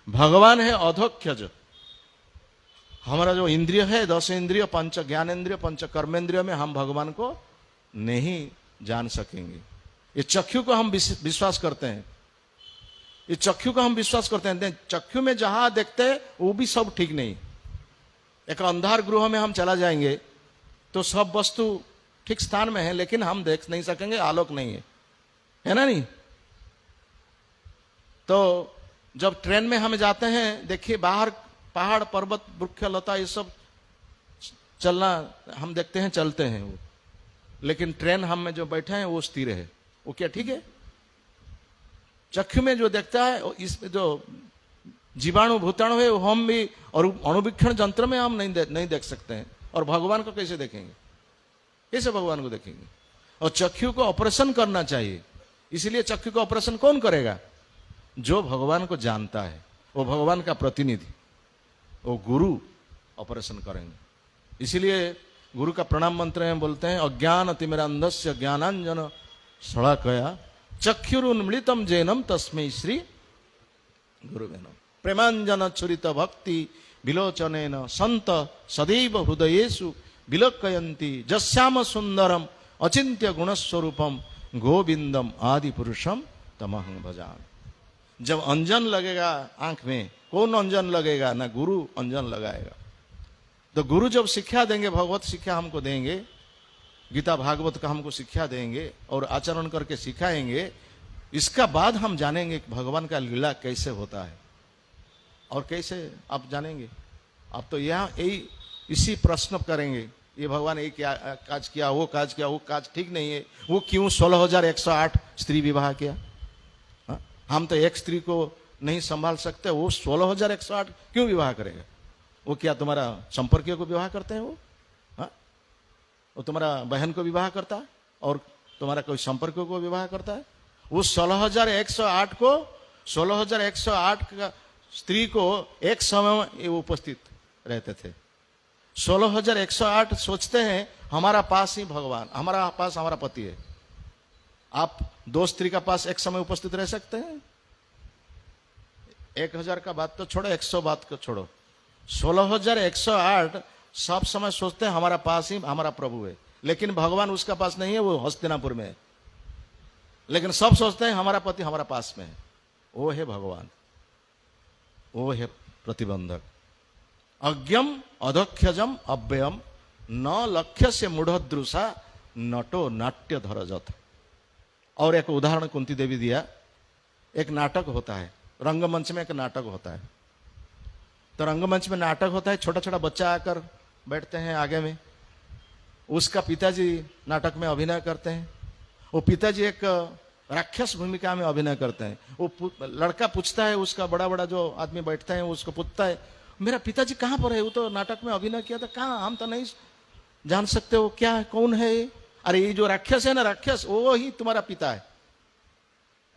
भगवान है अधोख्यज। हमारा जो इंद्रिय है, 10 इंद्रिय, 5 ज्ञानेन्द्रिय, 5 कर्मेंद्रिय में हम भगवान को नहीं जान सकेंगे। ये चक्षु को हम विश्वास करते हैं, ये चक्षु को हम विश्वास करते हैं। चक्षु में जहां देखते हैं वो भी सब ठीक नहीं। एक अंधार गृह में हम चला जाएंगे तो सब वस्तु ठीक स्थान में है, लेकिन हम देख नहीं सकेंगे, आलोक नहीं है ना? नहीं तो जब ट्रेन में हम जाते हैं, देखिए बाहर पहाड़ पर्वत वृक्ष लता ये सब चलना हम देखते हैं, चलते हैं वो, लेकिन ट्रेन हम में जो बैठे हैं वो स्थिर है। वो क्या ठीक है? चक्षु में जो देखता है, इसमें जो जीवाणु भूताणु है वो हम भी, और अणुवीक्षण यंत्र में हम नहीं देख सकते हैं। और भगवान को कैसे देखेंगे? कैसे भगवान को देखेंगे? और चक्षु को ऑपरेशन करना चाहिए। इसलिए चक्षु को ऑपरेशन कौन करेगा? जो भगवान को जानता है, वो भगवान का प्रतिनिधि, वो गुरु ऑपरेशन करेंगे। इसीलिए गुरु का प्रणाम मंत्र में बोलते हैं, अज्ञान तिमिरांधस्य ज्ञानांजन शलाकया चक्षुरुन्मिलितम जैनम तस्मै श्री गुरुवे नमः। प्रेमांजन छुरित भक्ति विलोचनेन संत सदैव हृदयेषु विलोकयन्ति जस्याम सुंदरम अचिंत्य गुणस्वरूपम गोविंदम आदि पुरुषम तमहं भजामि। जब अंजन लगेगा आंख में, कौन अंजन लगेगा ना? गुरु अंजन लगाएगा। तो गुरु जब शिक्षा देंगे, भगवत शिक्षा हमको देंगे, गीता भागवत का हमको शिक्षा देंगे और आचरण करके सिखाएंगे, इसका बाद हम जानेंगे कि भगवान का लीला कैसे होता है और कैसे आप जानेंगे। आप तो यहाँ यही इसी प्रश्न करेंगे, ये भगवान ये क्या काज किया, वो काज किया, वो काज ठीक नहीं है, वो क्यों 16,108 स्त्री विवाह किया? हा? हम तो एक स्त्री को नहीं संभाल सकते, वो 16,108 क्यों विवाह करेगा? वो क्या तुम्हारा संपर्कियों को विवाह करते हैं? वो तुम्हारा बहन को विवाह करता है और तुम्हारा कोई संपर्कों को विवाह करता है? वो 16,108 को 16,108 का स्त्री को एक समय में वो उपस्थित रहते थे। 16,108 सोचते हैं हमारा पास ही भगवान, हमारा पास हमारा पति है। आप 2 स्त्री का पास एक समय उपस्थित रह सकते हैं? 1,000 का बात तो छोड़ो, 100 बात को छोड़ो, 16,108 सब समय सोचते हैं हमारा पास ही हमारा प्रभु है, लेकिन भगवान उसका पास नहीं है, वो हस्तिनापुर में है। लेकिन सब सोचते हैं हमारा पति हमारा पास में है। वो है भगवान, वो है प्रतिबंधक। अज्ञम अधक्षजम अव्ययम न लक्ष्य से मूढ़द्रुषा नटो नाट्य धरजत। और एक उदाहरण कुंती देवी दिया। एक नाटक होता है, रंगमंच में एक नाटक होता है। तो रंगमंच में नाटक होता है, छोटा छोटा बच्चा आकर बैठते हैं आगे में, उसका पिताजी नाटक में अभिनय करते हैं। वो पिताजी एक राक्षस भूमिका में अभिनय करते हैं। वो लड़का पूछता है, उसका बड़ा बड़ा जो आदमी बैठता है उसको पूछता है, मेरा पिताजी कहाँ पर है? वो तो नाटक में अभिनय किया था, कहाँ? हम तो नहीं जान सकते वो क्या है, कौन है? अरे ये जो राक्षस है ना, राक्षस वो ही तुम्हारा पिता है,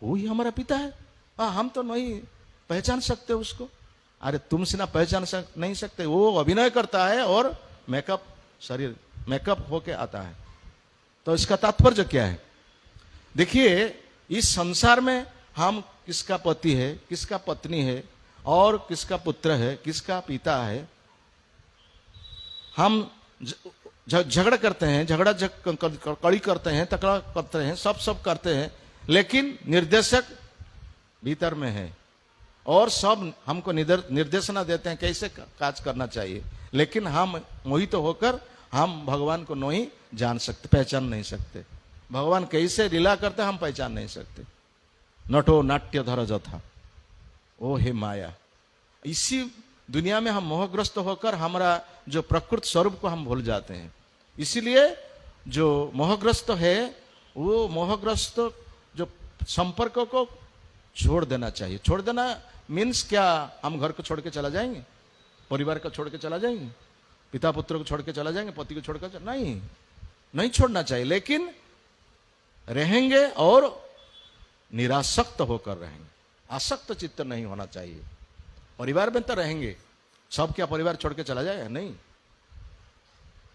वो ही हमारा पिता है। हाँ, हम तो नहीं पहचान सकते उसको। अरे तुमसे ना पहचान नहीं सकते, वो अभिनय करता है और मेकअप, शरीर मेकअप होके आता है। तो इसका तात्पर्य क्या है? देखिए, इस संसार में हम किसका पति है, किसका पत्नी है और किसका पुत्र है, किसका पिता है, हम झगड़ा करते हैं, कड़ी करते हैं, तकड़ा करते हैं, सब करते हैं, लेकिन निर्देशक भीतर में है और सब हमको निर्देशना देते हैं कैसे काज करना चाहिए, लेकिन हम मोहित होकर हम भगवान को नहीं जान सकते, पहचान नहीं सकते। भगवान कैसे लीला करते हम पहचान नहीं सकते। नटो नाट्य धर जथा, ओ हे माया। इसी दुनिया में हम मोहग्रस्त होकर हमारा जो प्रकृत स्वरूप को हम भूल जाते हैं। इसीलिए जो मोहग्रस्त है, वो मोहग्रस्त जो संपर्क को छोड़ देना चाहिए। छोड़ देना मीन्स क्या? हम घर को छोड़ के चला जाएंगे, परिवार को छोड़ के चला जाएंगे, पिता पुत्र को छोड़ के चला जाएंगे, पति को छोड़कर? नहीं छोड़ना चाहिए, लेकिन रहेंगे और निरासक्त होकर रहेंगे। आसक्त चित्त नहीं होना चाहिए। परिवार में तो रहेंगे, सब क्या परिवार छोड़ के चला जाएगा? नहीं,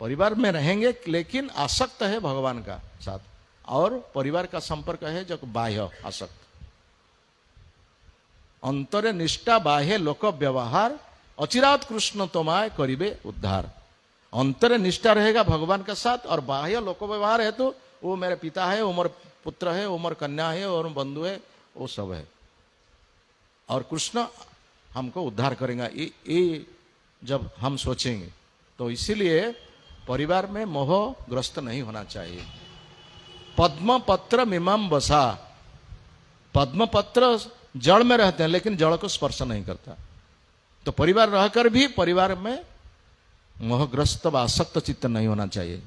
परिवार में रहेंगे लेकिन आसक्त है भगवान का साथ, और परिवार का संपर्क है जो बाह्य आसक्त। अंतरे निष्ठा बाह्य लोक व्यवहार अचिरात कृष्ण तोमाय करिबे उद्धार। अंतरे निष्ठा रहेगा भगवान के साथ और बाह्य लोक व्यवहार है तो वो मेरे पिता है, वो मेरे पुत्र है, वो मेरे कन्या है और बंधु है, वो सब है, और कृष्ण हमको उद्धार करेगा। ये जब हम सोचेंगे तो इसीलिए परिवार में मोहग्रस्त नहीं होना चाहिए। पद्म पत्र मिमम बसा, पद्म पत्र जड़ में रहते हैं लेकिन जड़ को स्पर्श नहीं करता। तो परिवार रहकर भी परिवार में मोहग्रस्त व आसक्त चित्त नहीं होना चाहिए।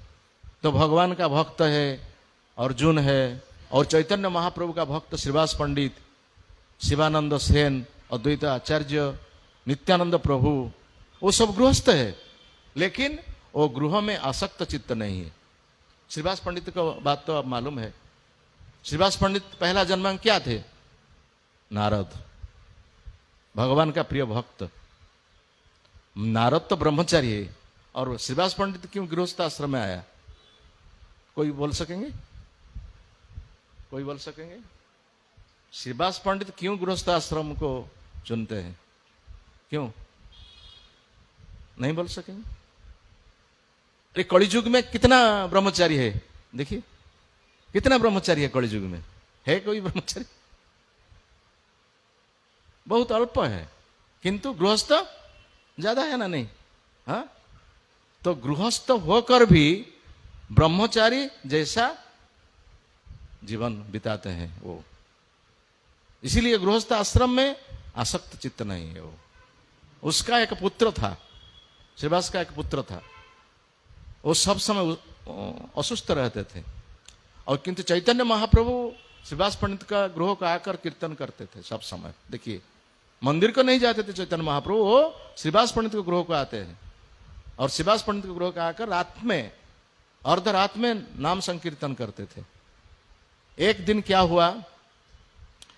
तो भगवान का भक्त है अर्जुन है, और चैतन्य महाप्रभु का भक्त श्रीवास पंडित, शिवानंद सेन, अद्वैत आचार्य, नित्यानंद प्रभु, वो सब गृहस्थ है, लेकिन वो गृह में आसक्त चित्त नहीं है। श्रीवास पंडित को बात तो अब मालूम है। श्रीवास पंडित पहला जन्म क्या थे? नारद, भगवान का प्रिय भक्त। नारद तो ब्रह्मचारी है, और श्रीवास पंडित क्यों गृहस्थ आश्रम में आया? कोई बोल सकेंगे? कोई बोल सकेंगे? श्रीवास पंडित क्यों गृहस्थ आश्रम को चुनते हैं? क्यों नहीं बोल सकेंगे? अरे कलियुग में कितना ब्रह्मचारी है, देखिए कितना ब्रह्मचारी है कलियुग में। है कोई ब्रह्मचारी? बहुत अल्प है, किंतु गृहस्थ ज्यादा है ना? नहीं। हाँ, तो गृहस्थ होकर भी ब्रह्मचारी जैसा जीवन बिताते हैं वो। इसीलिए गृहस्थ आश्रम में आसक्त चित्त नहीं है वो। उसका एक पुत्र था, श्रीवास का एक पुत्र था, वो सब समय असुस्थ रहते थे, और किंतु चैतन्य महाप्रभु श्रीवास पंडित का गृह को आकर कीर्तन करते थे सब समय। देखिए, मंदिर को नहीं जाते थे चैतन्य महाप्रभु, वो श्रीवास पंडित के गृह को आते हैं, और श्रीवास पंडित के गृह को आकर रात में, अर्ध रात में नाम संकीर्तन करते थे। एक दिन क्या हुआ,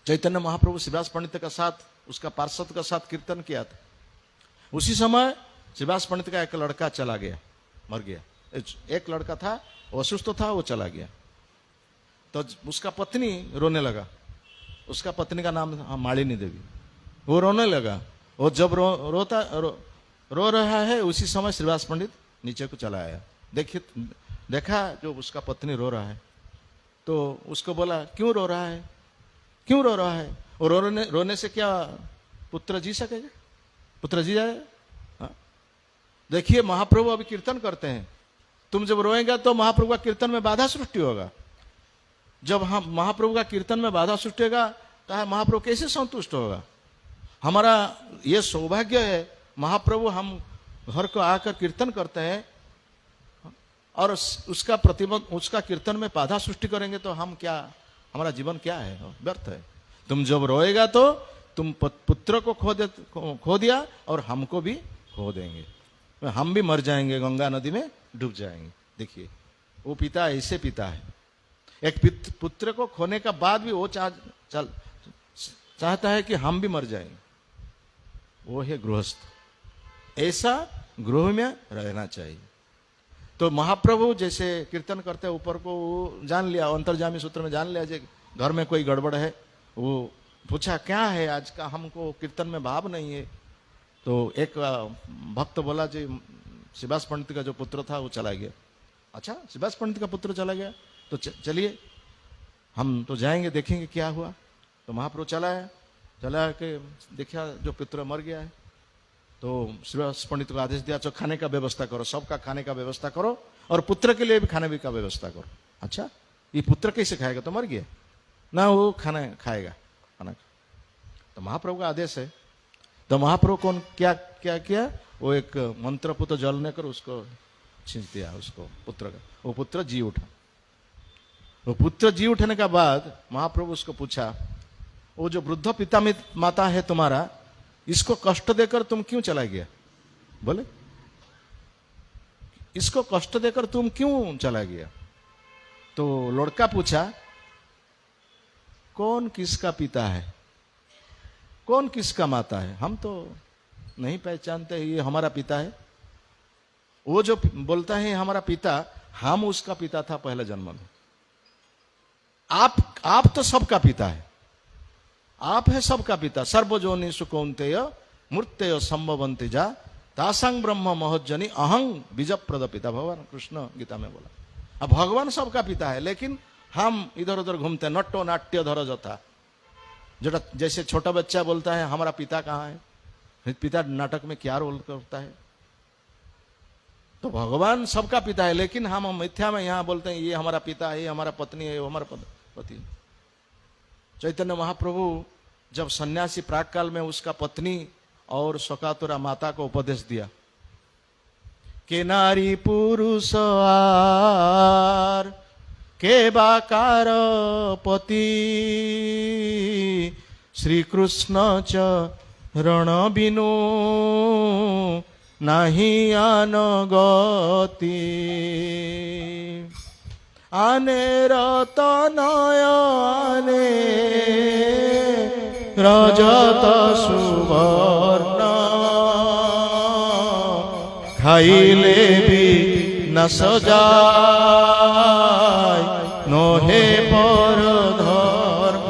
चैतन्य महाप्रभु श्रीवास पंडित का साथ, उसका पार्षद का साथ कीर्तन किया था। उसी समय श्रीवास पंडित का एक लड़का चला गया, मर गया। एक लड़का था, वो असुस्थ था, वो चला गया। तो उसका पत्नी रोने लगा। उसका पत्नी का नाम मालिनी देवी। वो रोने लगा। वो जब रो रहा है, उसी समय श्रीवास पंडित नीचे को चला आया। देखा जो उसका पत्नी रो रहा है, तो उसको बोला, क्यों रो रहा है, क्यों रो रहा है? और रोने से क्या पुत्र जी सकेगा? पुत्र जी जाएगा? हाँ? देखिए, महाप्रभु अभी कीर्तन करते हैं, तुम जब रोएगा तो महाप्रभु का कीर्तन में बाधा सृष्टि होगा। जब हम महाप्रभु का कीर्तन में बाधा सृष्टि होगा तो महाप्रभु कैसे संतुष्ट होगा? हमारा ये सौभाग्य है, महाप्रभु हम घर को आकर कीर्तन करते हैं, और उसका प्रतिबंध, उसका कीर्तन में बाधा सृष्टि करेंगे तो हम क्या, हमारा जीवन क्या है? व्यर्थ है। तुम जब रोएगा तो तुम पुत्र को खो दिया, और हमको भी खो देंगे, हम भी मर जाएंगे, गंगा नदी में डूब जाएंगे। देखिए, वो पिता ऐसे पिता है, एक पुत्र को खोने का बाद भी वो चाहता है कि हम भी मर जाएंगे। वो है गृहस्थ। ऐसा गृह में रहना चाहिए। तो महाप्रभु जैसे कीर्तन करते ऊपर को, वो जान लिया, अंतर्जामी सूत्र में जान लिया कि घर में कोई गड़बड़ है। वो पूछा, क्या है आज का, हमको कीर्तन में भाव नहीं है। तो एक भक्त बोला जी, श्रीवास पंडित का जो पुत्र था वो चला गया। अच्छा, श्रीवास पंडित का पुत्र चला गया, तो चलिए हम तो जाएंगे, देखेंगे क्या हुआ। तो महाप्रभु चला के देखा जो पुत्र मर गया है। तो श्रीवास पंडित को आदेश दिया, तो खाने का व्यवस्था करो, सबका खाने का व्यवस्था करो, और पुत्र के लिए भी खाने का व्यवस्था करो। अच्छा, ये पुत्र कैसे खाएगा, तो मर गया ना, वो खाना खाएगा खाना। तो महाप्रभु का आदेश है। तो महाप्रभु कौन क्या किया, वो एक मंत्रपुत्र जल लेकर उसको छींच दिया, उसको पुत्र का। वो पुत्र जी उठा। वो पुत्र जी उठने के बाद महाप्रभु उसको पूछा, वो जो वृद्ध पिता माता है तुम्हारा, इसको कष्ट देकर तुम क्यों चला गया? बोले, इसको कष्ट देकर तुम क्यों चला गया? तो लड़का पूछा, कौन किसका पिता है, कौन किसका माता है, हम तो नहीं पहचानते, ये हमारा पिता है। वो जो बोलता है हमारा पिता, हम उसका पिता था पहले जन्म में। आप तो सबका पिता है, आप है सबका पिता। सर्वजोनि सुकौन्तेय मूर्तेय संभवन्ति जा तासंग ब्रह्म महोज्जनी अहं बीजप्रद पिता। भगवान कृष्ण गीता में बोला। अब भगवान सबका पिता है, लेकिन हम इधर उधर घूमते, नट्टो नाट्य धर जथा। जैसे छोटा बच्चा बोलता है हमारा पिता कहाँ है, पिता नाटक में क्या रोल करता है। तो भगवान सबका पिता है, लेकिन हम मिथ्या में यहाँ बोलते हैं ये हमारा पिता है, ये हमारा पत्नी है, ये हमारा पति। चैतन्य महाप्रभु जब सन्यासी प्राककाल में उसका पत्नी और शोकातुरा माता को उपदेश दिया कि नारी पुरुष आर के बाकार पति, श्री कृष्ण चरण बिनु नाही आन गति, आने रतनय आने रजत सुवर्ण, खाइले भी न सजाय नहे पर धर्म,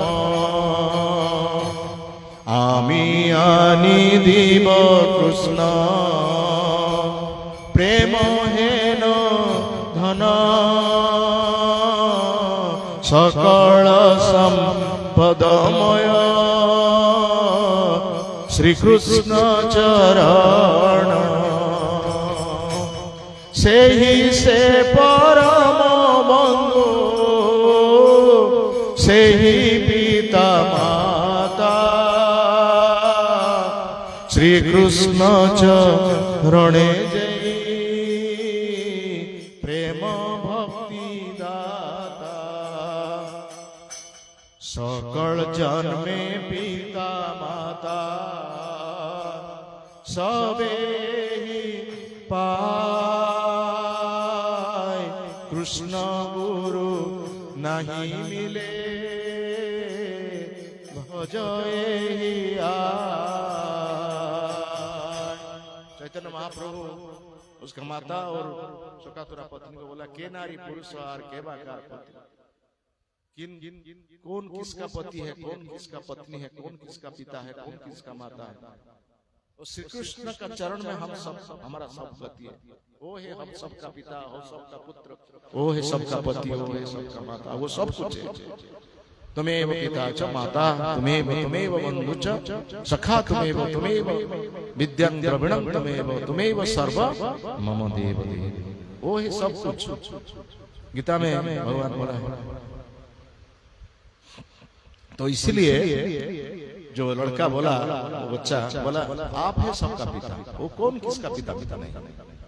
आमी आनी दिव कृष्ण प्रेम हेन धन, सकल संपदमय श्री कृष्ण चरण, से ही से परम बंधु, से ही पिता माता, श्रीकृष्ण चरणे जय प्रेम भक्ति दाता सकल जन्मे पिता माता सबे ही पाय कृष्ण गुरु नहीं मिले भजए ही चैतन्य महाप्रभु उसका माता और शोकातुरा पत्नी को बोला के नारी पुरुष और के बाकार पति कौन किसका पति है, कौन किसका पत्नी है, कौन किसका पिता है, कौन किसका माता है। और श्री कृष्ण का चरण में हम सब हमारा सब गति है। वो है हम सबका पिता, वो सबका पुत्र, वो है सबका पति, वो है सबका माता, वो सब कुछ है। तुमेव पिता च माता तुमेव बंधु च सखा तुमेव विद्यां द्रविणं तुमेव सर्व मम देव देव। वो है सब कुछ। गीता में भगवान बोला है। तो इसलिए जो लड़का बोला, वो बच्चा बोला आप है सबका पिता। वो कौन किसका पिता नहीं,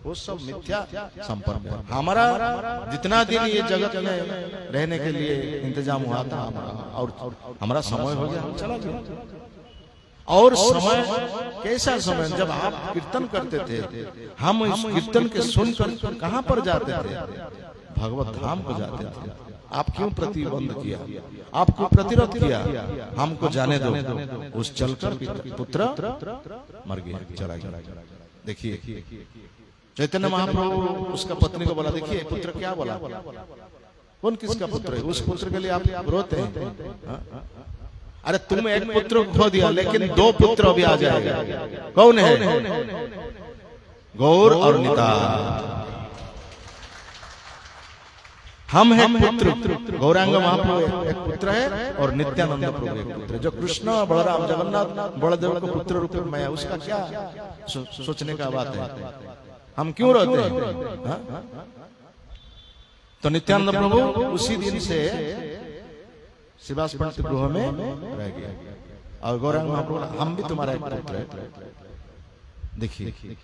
वो सब मिथ्या संपर्क है। हमारा जितना दिन ये जगत में रहने के लिए इंतजाम हुआ था और हमारा समय हो गया, हम चला गया। और समय कैसा समय, जब आप कीर्तन करते थे, हम इस कीर्तन के सुनकर कहां पर जाते थे? भगवत धाम को जाते थे। आप क्यों प्रतिबंध किया, आपको प्रतिरोध किया? हमको जाने दो। उस चलकर पुत्र मर गया, चला गया। देखिए चैतन्य महाप्रभु उसका पत्नी को बोला, देखिए पुत्र क्या बोला, कौन किसका पुत्र है? उस पुत्र के लिए आप रोते हैं? अरे तुम एक पुत्र खो दिया, लेकिन दो पुत्र अभी आ जाएगा। कौन है? गौर और निताई। हम हैं पुत्र। गौरांग महाप्रभु एक पुत्र है और नित्यानंद प्रभु एक पुत्र है। जो कृष्ण बलराम जगन्नाथ बलदेव को पुत्र रूप में है, उसका क्या सोचने का बात है? हम क्यों रहते हैं? तो नित्यानंद प्रभु उसी दिन से शिवास पंडित गृह में रह गया और गौरांग महाप्रभु हम भी तुम्हारा एक पुत्र है। देखिए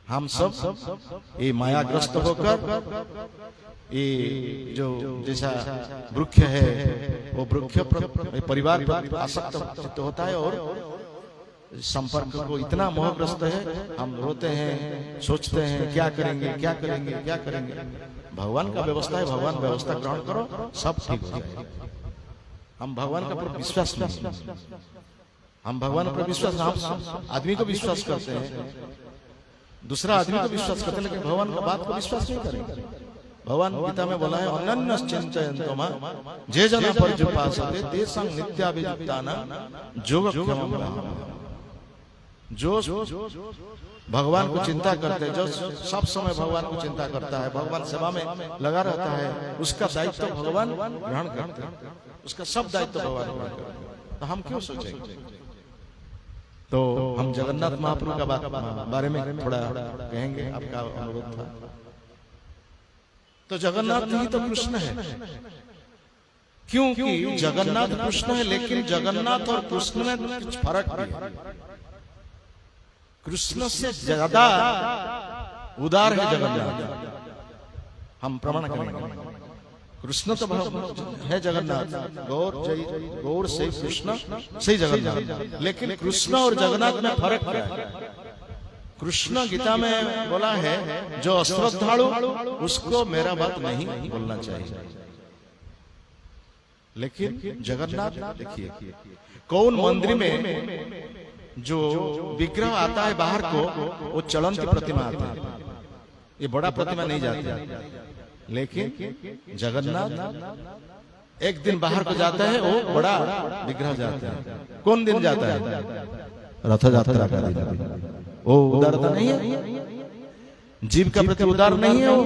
हम सब ये मायाग्रस्त होकर ये जो जैसा वृक्ष है वो वृक्ष परिवार पर आसक्त चित्त होता है और संपर्क को इतना मोहग्रस्त है, हम रोते हैं, सोचते हैं क्या करेंगे क्या करेंगे क्या करेंगे। भगवान का व्यवस्था है, भगवान व्यवस्था ग्रहण करो, सब ठीक हो जाएगा। हम भगवान का पर विश्वास नहीं, हम भगवान पर विश्वास, हम आदमी को विश्वास करते हैं, दूसरा आदमी को विश्वास करते हैं, लेकिन भगवान का बात को विश्वास नहीं करेंगे। भगवान गीता में बोला है अनन्यश्चिन्तयन्तो मां जे जना पर्युपासते तेषां नित्याभियुक्तानां योगक्षेमं वहामि। जो भगवान को चिंता करते हैं, जो सब समय भगवान को चिंता करता है, भगवान सेवा में लगा रहता है, उसका दायित्व भगवान ग्रहण करते हैं, उसका सब दायित्व भगवान ग्रहण करते हैं। तो हम क्यों सोचेंगे? तो हम जगन्नाथ महाप्रभु का बारे में थोड़ा कहेंगे, आपका अनुरोध था। तो जगन्नाथ ही तो कृष्ण है, क्योंकि जगन्नाथ कृष्ण है, लेकिन जगन्नाथ और कृष्ण में कुछ फर्क है। कृष्ण से ज्यादा उदार है जगन्नाथ, हम प्रमाण करेंगे। कृष्ण तो है जगन्नाथ, गौर से कृष्ण से जगन्नाथ, लेकिन कृष्ण और जगन्नाथ में फर्क क्या है? कृष्ण गीता में बोला है जो अश्रद्धालु उसको मेरा बात नहीं बोलना चाहिए, लेकिन जगन्नाथ देखिए कौन मंदिर में जो विग्रह आता है बाहर को, वो चलंत प्रतिमा आता है, ये बड़ा प्रतिमा नहीं जाता, लेकिन जगन्नाथ एक दिन बाहर को जाता है, वो बड़ा विग्रह जाता है। कौन दिन जाता है? रथ यात्रा का दिन। वो उदारता नहीं है, जीव का प्रति उदार नहीं है वो,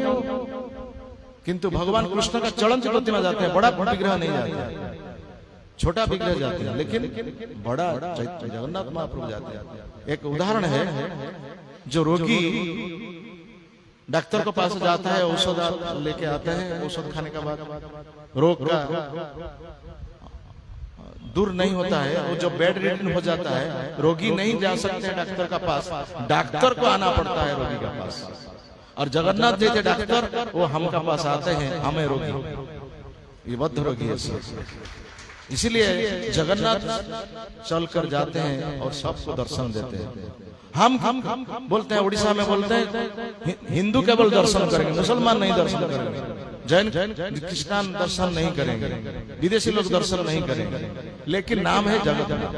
किंतु भगवान कृष्ण का चलंत प्रतिमा जाते हैं, बड़ा विग्रह नहीं जाता, छोटा विग्रह जाते हैं, लेकिन बड़ा जगन्नाथ महाप्रभु जाते हैं। एक उदाहरण है, जो रोगी डॉक्टर के पास जाता है, औषध लेके आता है, औषध खाने के बाद रोग का दूर नहीं होता है, वो जो बेड रिडन हो जाता है, रोगी नहीं जा सकते हैं डॉक्टर का पास, डॉक्टर को आना पड़ता है रोगी के पास। और जगन्नाथ जैसे डॉक्टर वो हम का पास आते हैं, हमें रोगी, ये बद्ध रोगी है सब। इसीलिए जगन्नाथ चल कर जाते हैं और सबको दर्शन देते हैं। हम बोलते हैं, उड़ीसा में बोलते हैं हिंदू केवल दर्शन करेंगे, मुसलमान नहीं दर्शन करेंगे, जैन क्रिश्चियन दर्शन नहीं करेंगे, विदेशी लोग दर्शन नहीं करेंगे, लेकिन नाम है जगन्नाथ।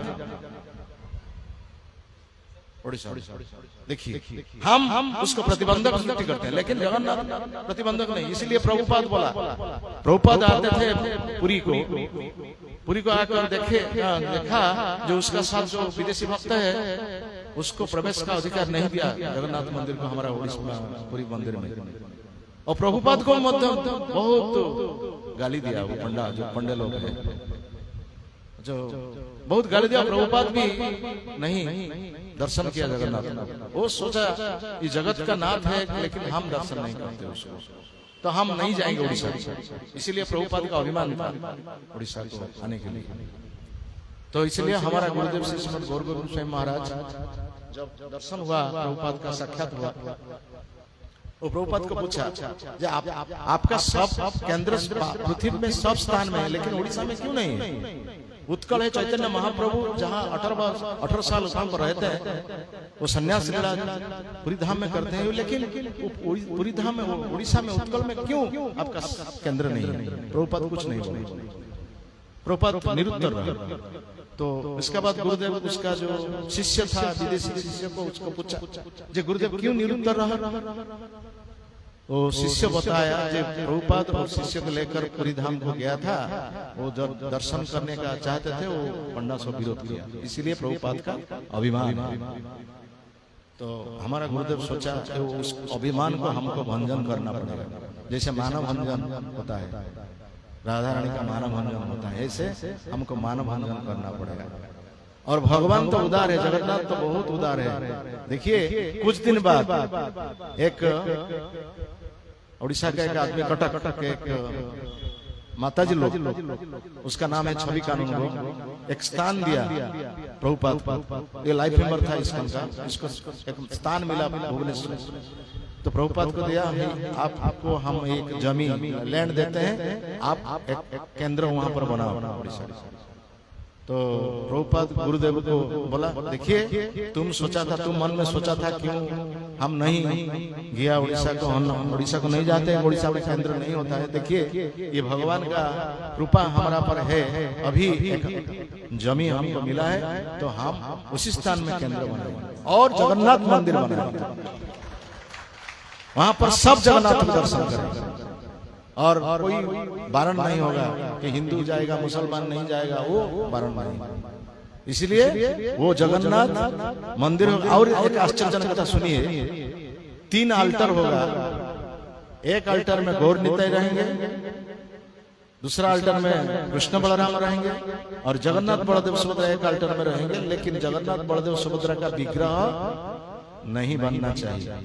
उड़ीसा देखिए, हम उसको प्रतिबंधक सृष्टि करते हैं, लेकिन जगन्नाथ प्रतिबंधक नहीं। इसलिए प्रभुपाद बोला, प्रभुपाद आते थे पुरी को आकर देखा जो उसका साथ जो विदेशी भक्त है उसको प्रवेश का अधिकार नहीं दिया जगन्नाथ मंदिर को, हमारा उड़ीसा पुरी मंदिर में। और प्रभुपाद को बहुत गाली दिया, वो पंडा जो पंडे लोग हैं जो बहुत गाली दिया। प्रभुपाद भी नहीं दर्शन किया जगन्नाथ। वो सोचा ये जगत का नाथ है, लेकिन हम दर्शन नहीं करते उसको, तो हम नहीं जाएंगे उड़ीसा। इसीलिए प्रभुपाद का अभिमान था उड़ीसा को आने के लिए। तो इसलिए हमारा गुरुदेव श्री श्रीमद गौर गोविंद स्वामी महाराज जब दर्शन हुआ, प्रभुपाद का साक्षात हुआ, वो प्रभुपाद को पूछा कि आपका सब केंद्र पृथ्वी में सब स्थान में है, लेकिन उड़ीसा में क्यों नहीं है? उत्कल है चैतन्य महाप्रभु, जहाँ 18 साल वहां पर रहते हैं, वो संन्यास लीला पूरी धाम में करते हैं, लेकिन पूरी धाम में उड़ीसा में उत्कल में क्यों आपका केंद्र नहीं है? प्रभुपाद कुछ नहीं बोले, प्रभुपाद निरुत्तर रहा। तो इसके बाद गुरुदेव उसका जो शिष्य था विदेशी शिष्य को उसको पूछा जे गुरुदेव क्यों निरुत्तर रहा? वो शिष्य बताया जो प्रभुपाद और शिष्य को लेकर पूरी धाम को गया था, वो जब दर्शन करने का चाहते थे वो पंडा से विरोध किया, इसीलिए प्रभुपाद का अभिमान। तो हमारा गुरुदेव सोचा कि उस अभिमान को हमको भंजन करना पड़ेगा, जैसे मानव भंजन होता है, राधा रानी का मानव भंजन होता है, ऐसे हमको मानव भंजन करना पड़ेगा। और भगवान तो उदार है, जगन्नाथ तो बहुत उदार है। देखिए कुछ दिन बाद एक उड़ीसा का एक आदमी कटक एक माताजी लोग, उसका नाम है छवि कानून लोग, एक स्थान दिया प्रभुपाद, ये लाइफ मेंबर था इसका, इसको एक स्थान मिला भुवनेश्वर। तो प्रभुपाद को दिया, आपको हम एक जमीन लैंड देते हैं, आप एक केंद्र वहां पर बनाओ उड़ीसा। तो प्रभुपाद गुरुदेव को बोला, देखिए तुम सोचा था, तुम मन में सोचा था क्यों हम नहीं गया उड़ीसा को, हम उड़ीसा को नहीं जाते, उड़ीसा में केंद्र नहीं होता है। देखिए ये भगवान का कृपा हमारा पर है, अभी एक जमीन हमको मिला है, तो हम उसी स्थान में केंद्र बनाएंगे और जगन्नाथ मंदिर बनाएंगे, वहां पर सब जगन्नाथ का दर्शन करेंगे और कोई बारण नहीं होगा कि हिंदू जाएगा मुसलमान नहीं जाएगा, वो बारण नहीं। इसलिए वो जगन्नाथ मंदिर होगा। और एक आश्चर्यजनक कथा सुनिए, 3 अल्टर होगा, एक अल्टर में गौर निताई रहेंगे, दूसरा अल्टर में कृष्ण बलराम रहेंगे और जगन्नाथ बलदेव सुभद्रा एक अल्टर में रहेंगे। लेकिन जगन्नाथ बलदेव सुभद्रा का विग्रह नहीं बनना चाहिए,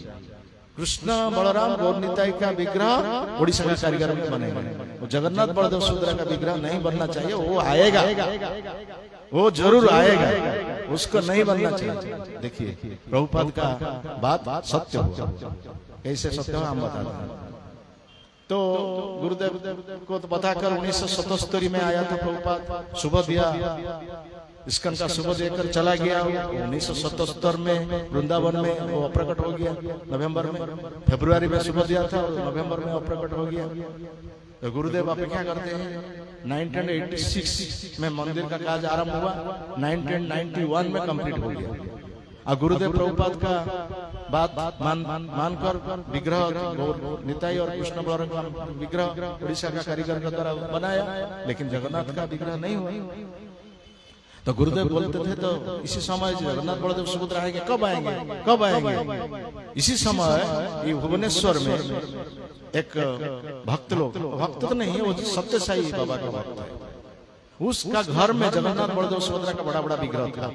कृष्ण बलराम गौर निताई का विग्रह उड़ीसा के कारीगर में बनेगा, वो जगन्नाथ बलदेव सुभद्रा का विग्रह नहीं बनना चाहिए। वो आएगा, वो जरूर आएगा, उसको नहीं बनना चाहिए। देखिए प्रभुपाद का बात सत्य हो, कैसे सत्य हो हम बताते हैं। तो गुरुदेव को तो बताकर 1977 में आया था प्रभुपाद, सुबह दिया इस्कन का सुबह देकर चला गया। 1977 में वृंदावन में वो अप्रकट हो गया, नवंबर में, फरवरी में सुबह दिया था, नवंबर में अप्रकट हो गया। तो गुरुदेव अपेक्षा करते हैं 1986 में मंदिर का कार्य आरंभ हुआ, 1991 में कंप्लीट हो गया। और गुरुदेव प्रभुपाद का बात मानकर विग्रह निताई और कृष्ण बलराम का विग्रह उड़ीसा का कारीगर के द्वारा बनाया, लेकिन जगन्नाथ का विग्रह नहीं हुआ। तो गुरुदेव बोलते थे, तो इसी समय जगन्नाथ बलदेव सुभद्रा आएंगे, कब आएंगे, कब आएंगे? इसी समय ये भुवनेश्वर में एक भक्त लोग, भक्त तो नहीं है, वो सत्य साई बाबा का भक्त है, उसका घर में जगन्नाथ बलदेव सुभद्रा का बड़ा बड़ा विग्रह था,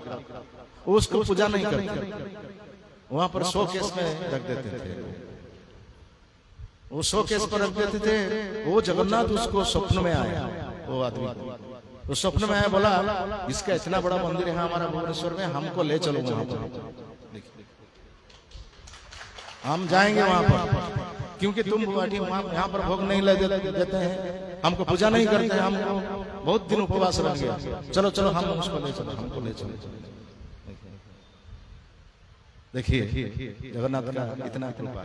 उसको पूजा नहीं करते, वहां पर शोकेस में रख देते थे, वो शोकेस पर रख देते थे। वो जगन्नाथ उसको स्वप्न में आया, वो आदमी उस स्वप्न में आया, बोला इसका इतना बड़ा मंदिर है हमारा भुवनेश्वर में, हमको ले चलो वहां पर। देखिए, हम जाएंगे वहां पर, क्योंकि तुम गुवाहाटी यहाँ पर भोग नहीं ले देते हैं, हमको पूजा नहीं करते हैं, हम बहुत दिन उपवास रह गया, चलो चलो हम उसको ले चलो, हमको ले चलो। देखिए जगन्नाथ का इतना कृपा,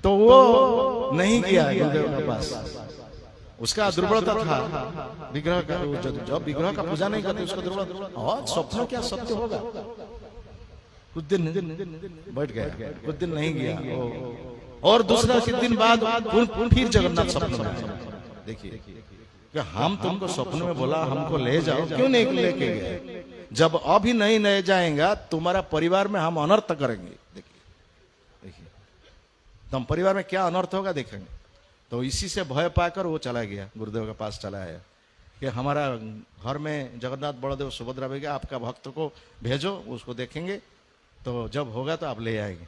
तो वो नहीं गया गुरुदेव के पास, उसका दुर्बलता था विग्रह का, जब विग्रह का पूजा नहीं करते उसका दुर्बलता, और स्वप्न क्या सत्य होगा। कुछ दिन बैठ गया, कुछ दिन नहीं गया, और दूसरा दिन बाद फिर जगन्नाथ स्वप्न में। देखिए कि हम तुमको स्वप्न में बोला हमको ले जाओ, क्यों नहीं लेके गए? जब अभी नहीं ले जाएगा तुम्हारा परिवार में हम अनर्थ करेंगे। देखिए तुम परिवार में क्या अनर्थ होगा देखेंगे। तो इसी से भय पाकर वो चला गया, गुरुदेव के पास चला आया कि हमारा घर में जगन्नाथ बलदेव सुभद्रा भैया, आपका भक्त को भेजो, उसको देखेंगे, तो जब होगा तो आप ले आएंगे।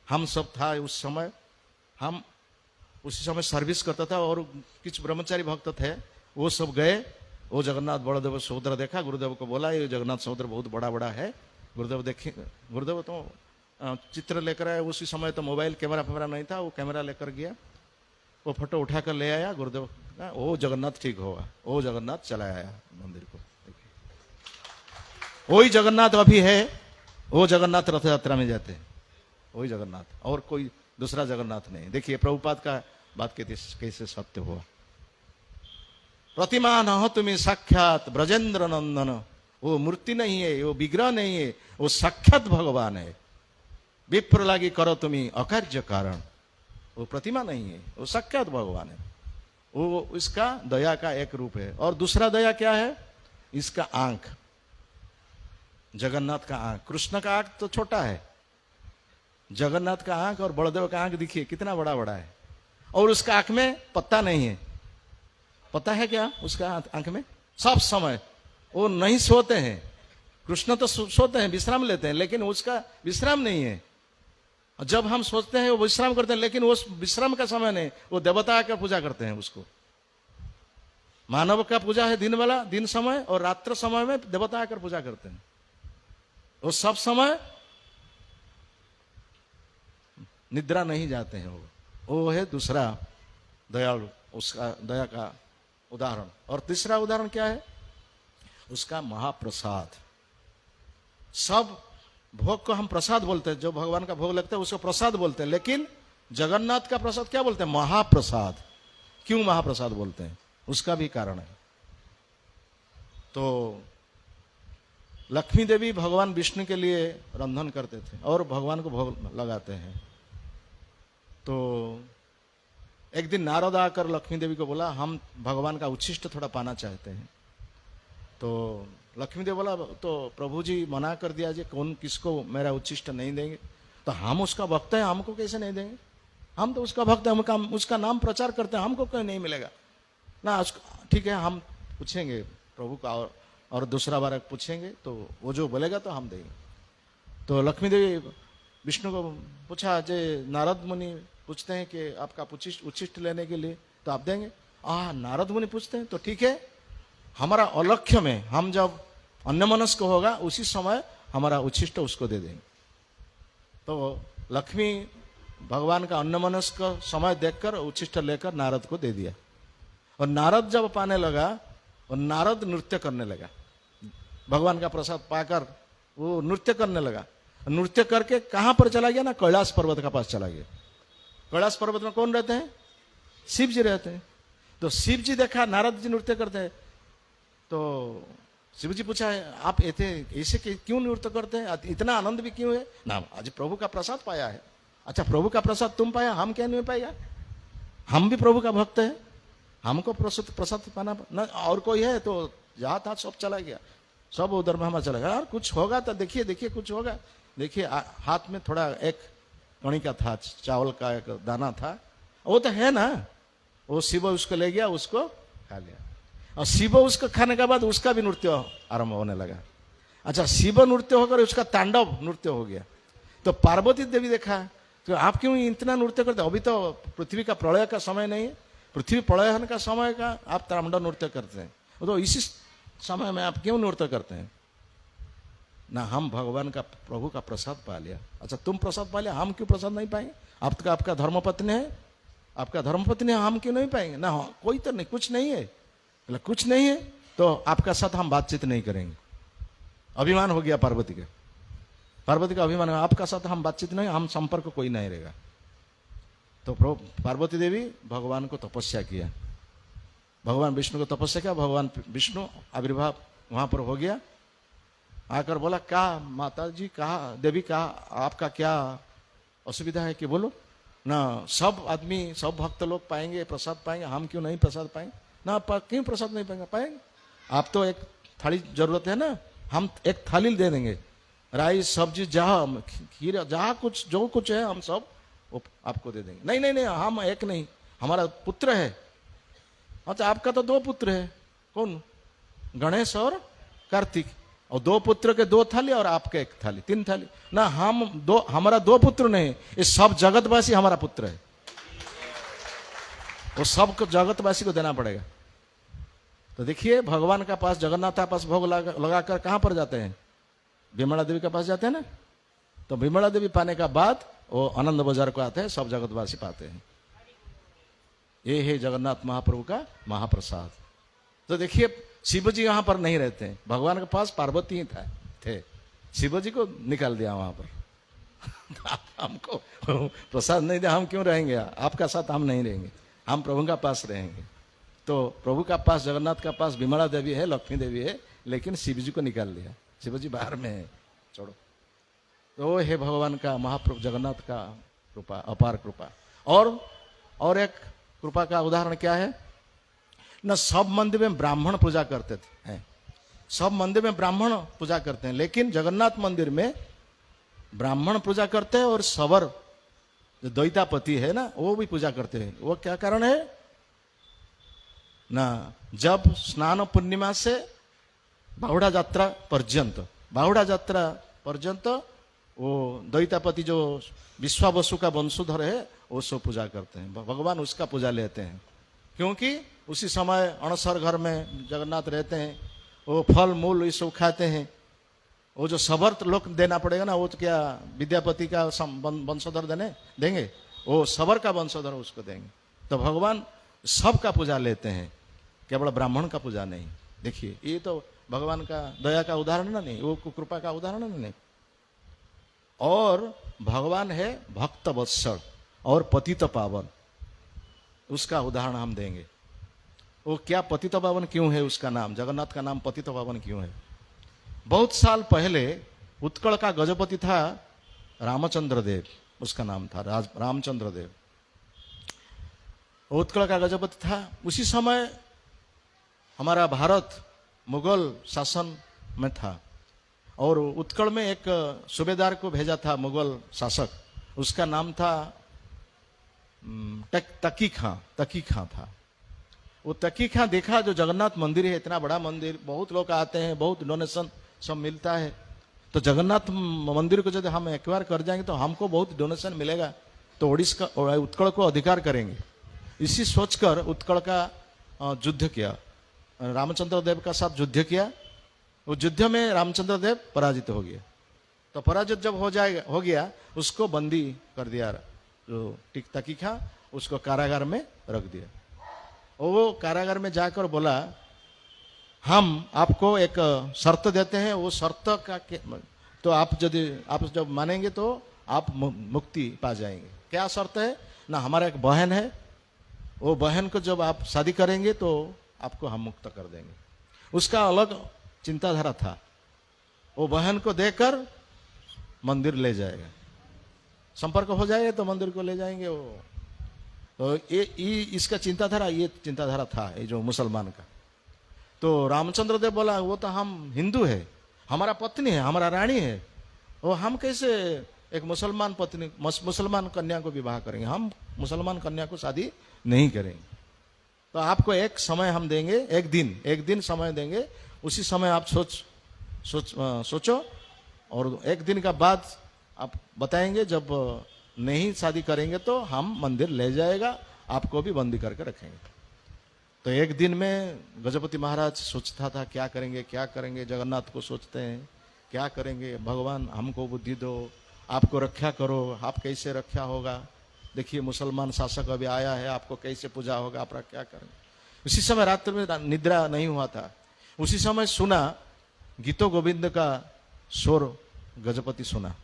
हम सब था उस समय, हम उसी समय सर्विस करता था, और कुछ ब्रह्मचारी भक्त थे, वो सब गए, वो जगन्नाथ बलदेव समुद्र देखा, गुरुदेव को बोला ये जगन्नाथ समुद्र बहुत बड़ा बड़ा है। गुरुदेव देखे, गुरुदेव तो चित्र लेकर आए, उसी समय तो मोबाइल कैमरा फैमरा नहीं था, वो कैमरा लेकर गया, वो फोटो उठा कर ले आया। गुरुदेव वो जगन्नाथ ठीक होगा, वो जगन्नाथ चला आया मंदिर को। वही जगन्नाथ अभी है, वो जगन्नाथ रथ यात्रा में जाते हैं, वही जगन्नाथ, और कोई दूसरा जगन्नाथ नहीं। देखिए प्रभुपाद का बात कैसे सत्य हुआ। प्रतिमा न हो तुम्हें साक्षात ब्रजेंद्र नंदन, वो मूर्ति नहीं है, वो विग्रह नहीं है, वो साक्षात भगवान है। विप्र लागी करो तुम्हें अकार्य कारण, वो प्रतिमा नहीं है, वो साक्षात भगवान है। वो इसका दया का एक रूप है। और दूसरा दया क्या है? इसका आंख, जगन्नाथ का आंख। कृष्ण का आंख तो छोटा है, जगन्नाथ का आंख और बलदेव का आंख देखिए कितना बड़ा बड़ा है। और उसका आंख में पत्ता नहीं है, पता है क्या उसका आंख में? सब समय वो नहीं सोते हैं। कृष्ण तो सोते हैं, विश्राम लेते हैं, लेकिन उसका विश्राम नहीं है। जब हम सोचते हैं वो विश्राम करते हैं, लेकिन वो विश्राम का समय नहीं, वो देवता का पूजा करते हैं उसको। मानव का पूजा है दिन वाला, दिन समय, और रात्र समय में देवता आकर पूजा करते हैं। वो सब समय निद्रा नहीं जाते हैं। वो है दूसरा दयालु, उसका दया का उदाहरण। और तीसरा उदाहरण क्या है? उसका महाप्रसाद। सब भोग को हम प्रसाद बोलते हैं, जो भगवान का भोग लगता है उसको प्रसाद बोलते हैं, लेकिन जगन्नाथ का प्रसाद क्या बोलते हैं? महाप्रसाद। क्यों महाप्रसाद बोलते हैं? उसका भी कारण है। तो लक्ष्मी देवी भगवान विष्णु के लिए रंधन करते थे और भगवान को भोग लगाते हैं। तो एक दिन नारद आकर लक्ष्मी देवी को बोला हम भगवान का उच्छिष्ट थोड़ा पाना चाहते हैं। तो लक्ष्मी देवी बोला तो प्रभु जी मना कर दिया जी, कौन किसको मेरा उच्छिष्ट नहीं देंगे? तो हम उसका भक्त है, हमको कैसे नहीं देंगे? हम तो उसका भक्त है, हम उसका नाम प्रचार करते हैं, हमको कहीं नहीं मिलेगा ना। ठीक है, हम पूछेंगे प्रभु का, और दूसरा बार पूछेंगे तो वो जो बोलेगा तो हम देंगे। तो लक्ष्मी देवी विष्णु को पूछा, जे नारद मुनि पूछते हैं कि आपका उच्छिष्ट लेने के लिए, तो आप देंगे? नारद मुनि पूछते हैं तो ठीक है, हमारा अलक्ष्य में हम जब अन्यमनस्क होगा उसी समय हमारा उच्छिष्ट उसको दे देंगे। तो लक्ष्मी भगवान का अन्यमनस्क समय देखकर उच्छिष्ट लेकर नारद को दे दिया। और नारद जब पाने लगा, और नारद नृत्य करने लगा, भगवान का प्रसाद पाकर वो नृत्य करने लगा। नृत्य करके कहां पर चला गया ना? कैलाश पर्वत का पास चला गया। कैलाश पर्वत में कौन रहते हैं? शिव जी रहते हैं। तो शिव जी देखा नारद जी नृत्य करते हैं, तो शिव जी पूछा आप ऐसे क्यों नृत्य करते हैं, इतना आनंद भी क्यों है? ना, आज प्रभु का प्रसाद पाया है। अच्छा, प्रभु का प्रसाद तुम पाया, हम क्या नहीं पाया? हम भी प्रभु का भक्त है, हमको प्रसाद पाना न। और कोई है तो जहां था सब चला गया, सब उधर में हमारा चला गया। यार कुछ होगा तो देखिए कुछ होगा। देखिए हाथ में थोड़ा एक कणिका था, चावल का एक दाना था, वो तो है ना। वो शिव उसको ले गया, उसको खा लिया। और शिव उसको खाने के बाद उसका भी नृत्य आरंभ होने लगा। अच्छा, शिव नृत्य होकर उसका तांडव नृत्य हो गया। तो पार्वती देवी देखा, तो आप क्यों इतना नृत्य करते? अभी तो पृथ्वी का प्रलय का समय नहीं है, पृथ्वी प्रलय का समय का आप तांडव नृत्य करते हैं। वो तो इसी समय में आप क्यों नृत्य करते हैं? ना हम भगवान का प्रभु का प्रसाद पा लिया। अच्छा तुम प्रसाद पा लिया, हम क्यों प्रसाद नहीं पाएंगे? आपका धर्मपत्नी है, आपका धर्मपत्नी है, हम क्यों नहीं पाएंगे? ना कोई तो नहीं, कुछ नहीं है, कुछ नहीं है तो आपका साथ हम बातचीत नहीं करेंगे। अभिमान हो गया पार्वती का, पार्वती का अभिमान है, आपका साथ हम बातचीत नहीं, हम संपर्क कोई नहीं रहेगा। तो पार्वती देवी भगवान को तपस्या किया, भगवान विष्णु को तपस्या किया। भगवान विष्णु आविर्भाव वहां पर हो गया, आकर बोला कहा माता जी, कहा देवी, कहा आपका क्या असुविधा है कि बोलो ना। सब आदमी, सब भक्त लोग पाएंगे, प्रसाद पाएंगे, हम क्यों नहीं प्रसाद पाएंगे? ना क्यों प्रसाद नहीं पाएंगे? पाएंगे। आप तो एक थाली जरूरत है ना, हम एक थाली दे देंगे, राइस सब्जी जहाँ खीर जहाँ कुछ जो कुछ है हम सब वो आपको दे देंगे। नहीं नहीं नहीं, हम एक नहीं, हमारा पुत्र है। अच्छा आपका तो 2 पुत्र है, कौन? गणेश और कार्तिक, और 2 पुत्र के 2 थाली और आपके 1 थाली, 3 थाली ना। हमारा 2 पुत्र नहीं, ये सब जगतवासी हमारा पुत्र है, वो सबको जगतवासी को देना पड़ेगा। तो देखिए भगवान का पास, जगन्नाथ का पास भोग लगाकर कहां पर जाते हैं? विमला देवी के पास जाते हैं ना। तो विमला देवी पाने का बाद वो आनंद बाजार को आते हैं, सब जगतवासी पाते हैं। ये है जगन्नाथ महाप्रभु का महाप्रसाद। तो देखिए शिव जी वहां पर नहीं रहते हैं, भगवान के पास पार्वती ही थे, शिव जी को निकाल दिया वहां पर। हमको प्रसाद नहीं दिया, हम क्यों रहेंगे? आपका साथ हम नहीं रहेंगे, हम प्रभु का पास रहेंगे। तो प्रभु का पास, जगन्नाथ का पास विमला देवी है, लक्ष्मी देवी है, लेकिन शिव जी को निकाल दिया, शिव जी बाहर में है, छोड़ो। तो है भगवान का महाप्रभु जगन्नाथ का कृपा, अपार कृपा। और एक कृपा का उदाहरण क्या है न, सब मंदिर में ब्राह्मण पूजा करते थे, सब मंदिर में ब्राह्मण पूजा करते हैं, लेकिन जगन्नाथ मंदिर में ब्राह्मण पूजा करते हैं और सवर जो द्वैतापति है ना वो भी पूजा करते हैं। वो क्या कारण है ना, जब स्नान पूर्णिमा से बाहुड़ा यात्रा पर्यंत वो द्वैतापति जो विश्वावसु का वंशोधर है वो सब पूजा करते हैं, भगवान उसका पूजा लेते हैं। क्योंकि उसी समय अणसर घर में जगन्नाथ रहते हैं, वो फल मूल ये सब खाते हैं। वो जो सबर लोग देना पड़ेगा ना, वो तो क्या विद्यापति का वंशोधर देंगे, वो सबर का वंशोधर उसको देंगे। तो भगवान सबका पूजा लेते हैं, केवल ब्राह्मण का पूजा नहीं। देखिए ये तो भगवान का दया का उदाहरण ना नहीं, वो कृपा का उदाहरण नहीं। और भगवान है भक्त वत्सल और पतित पावन, उसका उदाहरण हम देंगे। वो क्या पतित पावन क्यों है, उसका नाम, जगन्नाथ का नाम पतित पावन क्यों है? बहुत साल पहले उत्कल का गजपति था रामचंद्र देव, उसका नाम था रामचंद्र देव। उत्कल का गजपति था। उसी समय हमारा भारत मुगल शासन में था और उत्कल में एक सूबेदार को भेजा था मुगल शासक, उसका नाम था तकी खां था। वो तकी खां देखा जो जगन्नाथ मंदिर है, इतना बड़ा मंदिर, बहुत लोग आते हैं, बहुत डोनेशन सब मिलता है, तो जगन्नाथ मंदिर को यदि हम एक्वायर कर जाएंगे तो हमको बहुत डोनेशन मिलेगा, तो उत्कल को अधिकार करेंगे। इसी सोचकर उत्कल का युद्ध किया, रामचंद्र देव का साथ युद्ध किया। वो युद्ध में रामचंद्र देव पराजित हो गया। तो पराजित जब हो गया उसको बंदी कर दिया, जो तकी खां, उसको कारागार में रख दिया। वो कारागार में जाकर बोला हम आपको एक शर्त देते हैं, वो शर्त का तो आप जब मानेंगे तो आप मुक्ति पा जाएंगे। क्या शर्त है ना, हमारा एक बहन है, वो बहन को जब आप शादी करेंगे तो आपको हम मुक्त कर देंगे। उसका अलग चिंताधारा था, वो बहन को देकर मंदिर ले जाएगा, संपर्क हो जाएगा तो मंदिर को ले जाएंगे वो। तो इसका चिंताधारा था ये जो मुसलमान का। तो रामचंद्र देव बोला वो तो हम हिंदू है, हमारा पत्नी है, हमारा रानी है, वो हम कैसे एक मुसलमान पत्नी मुसलमान कन्या को विवाह करेंगे, हम मुसलमान कन्या को शादी नहीं करेंगे। तो आपको एक समय हम देंगे, एक दिन समय देंगे, उसी समय आप सोचो और एक दिन का बाद आप बताएंगे। जब नहीं शादी करेंगे तो हम मंदिर ले जाएगा, आपको भी बंदी करके रखेंगे। तो एक दिन में गजपति महाराज सोचता था क्या करेंगे, जगन्नाथ को सोचते हैं क्या करेंगे, भगवान हमको बुद्धि दो, आपको रक्षा करो, आप कैसे रक्षा होगा, देखिए मुसलमान शासक अभी आया है, आपको कैसे पूजा होगा, आप क्या करेंगे। उसी समय रात्रि में निद्रा नहीं हुआ था, उसी समय सुना गीतो गोविंद का स्वर गजपति सुना।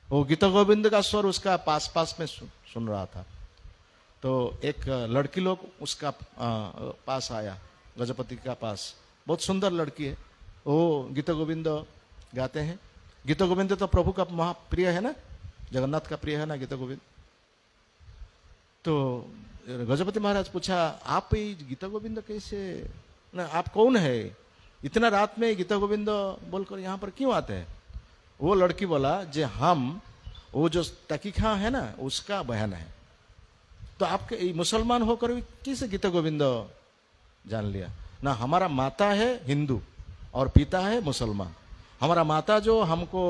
वो गीतो गोविंद का स्वर उसका पास में सुन रहा था। तो एक लड़की लोग उसका पास आया, गजपति का पास, बहुत सुंदर लड़की है, वो गीतो गोविंद गाते हैं। गीतो गोविंद तो प्रभु का महाप्रिय है ना, जगन्नाथ का प्रिय है ना गीतो गोविंद। तो गजपति महाराज पूछा, आप ये गीता गोविंद कैसे, ना आप कौन है, इतना रात में गीता गोविंद बोलकर यहाँ पर क्यों आते हैं। वो लड़की बोला, जे हम वो जो तकीखा है ना उसका बहन है, तो आपके मुसलमान होकर भी कैसे गीता गोविंद जान लिया। ना हमारा माता है हिंदू और पिता है मुसलमान, हमारा माता जो हमको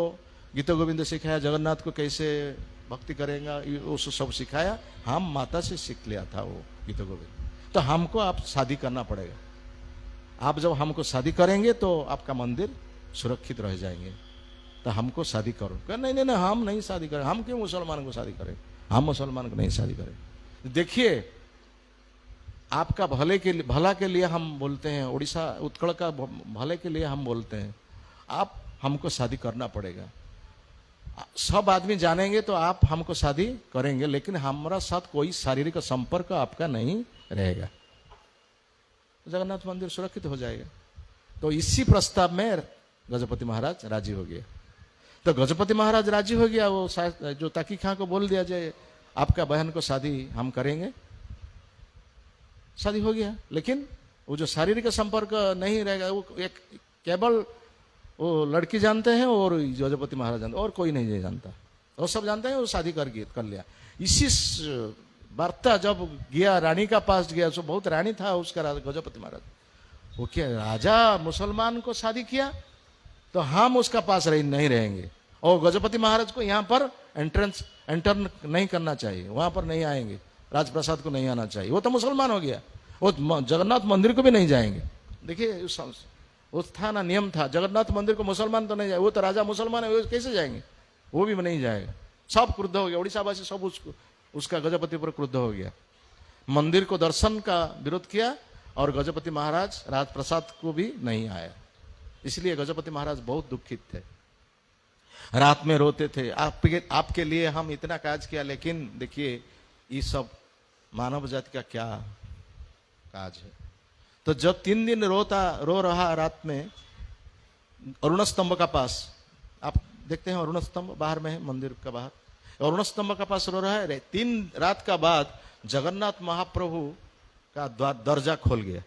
गीता गोविंद सिखाया, जगन्नाथ को कैसे भक्ति करेगा वो सब सिखाया, हम माता से सीख लिया था वो गीता गोविंद। तो हमको आप शादी करना पड़ेगा, आप जब हमको शादी करेंगे तो आपका मंदिर सुरक्षित रह जाएंगे, तो हमको शादी करो। कह नहीं, हम नहीं शादी करें, हम क्यों मुसलमान को शादी करें, हम मुसलमान को नहीं शादी करें। देखिए आपका भला के लिए हम बोलते हैं, उड़ीसा उत्कल का भले के लिए हम बोलते हैं, आप हमको शादी करना पड़ेगा। सब आदमी जानेंगे तो आप हमको शादी करेंगे, लेकिन हमारा साथ कोई शारीरिक संपर्क आपका नहीं रहेगा, जगन्नाथ मंदिर सुरक्षित हो जाएगा। तो इसी प्रस्ताव में गजपति महाराज राजी हो गया। तो गजपति महाराज राजी हो गया, वो जो ताकी खां को बोल दिया जाए आपका बहन को शादी हम करेंगे, शादी हो गया। लेकिन वो जो शारीरिक संपर्क नहीं रहेगा, वो एक केवल वो लड़की जानते हैं और गजपति महाराज जानते, और कोई नहीं जानता, और सब जानते हैं वो शादी कर लिया। इसी वार्ता जब गया रानी का पास गया, तो बहुत रानी था उसका गजपति महाराज, वो क्या राजा मुसलमान को शादी किया तो हम उसका पास नहीं रहेंगे, और गजपति महाराज को यहाँ पर एंटर नहीं करना चाहिए, वहां पर नहीं आएंगे, राजप्रसाद को नहीं आना चाहिए, वो तो मुसलमान हो गया, वो जगन्नाथ मंदिर को भी नहीं जाएंगे। देखिए वो था ना, नियम था, जगन्नाथ मंदिर को मुसलमान तो नहीं जाए, वो तो राजा मुसलमान है, वो कैसे जाएंगे, वो भी नहीं जाएगा। सब क्रुद्ध हो गया, उड़ीसावासी सब उसका गजपति पर क्रुद्ध हो गया, मंदिर को दर्शन का विरोध किया, और गजपति महाराज राजप्रसाद को भी नहीं आया। इसलिए गजपति महाराज बहुत दुखित थे, रात में रोते थे, आपके लिए हम इतना काज किया, लेकिन देखिए ये सब मानव जाति का क्या काज है। तो जब 3 दिन रो रहा रात में अरुण स्तंभ का पास, आप देखते हैं अरुण स्तंभ बाहर में है, मंदिर का बाहर, अरुण स्तंभ का पास रो रहा है। 3 रात का बाद जगन्नाथ महाप्रभु का दरजा खोल गया,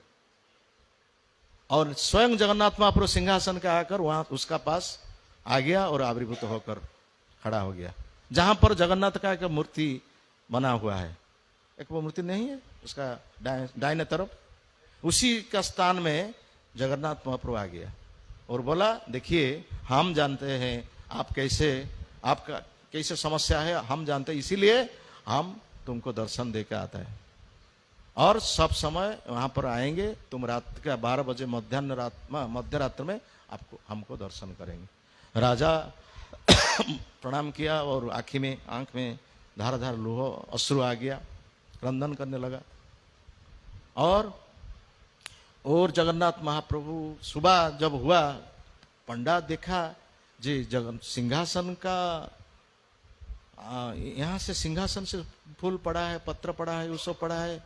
और स्वयं जगन्नाथ महाप्रभु सिंहासन का आकर वहां उसका पास आ गया और आविर्भूत होकर खड़ा हो गया, जहां पर जगन्नाथ का एक मूर्ति बना हुआ है, एक वो मूर्ति नहीं है उसका दाहिने तरफ, उसी का स्थान में जगन्नाथ महाप्रभु आ गया और बोला, देखिए हम जानते हैं आपका कैसे समस्या है, हम जानते हैं, इसीलिए हम तुमको दर्शन दे के आता है, और सब समय वहां पर आएंगे, तुम रात के 12 बजे मध्य रात्र में हमको दर्शन करेंगे। राजा प्रणाम किया और आंख में धार लोह अश्रु आ गया, क्रंदन करने लगा। और जगन्नाथ महाप्रभु सुबह जब हुआ, पंडा देखा जी सिंहासन का यहाँ से सिंहासन से फूल पड़ा है, पत्र पड़ा है, वो सब पड़ा है,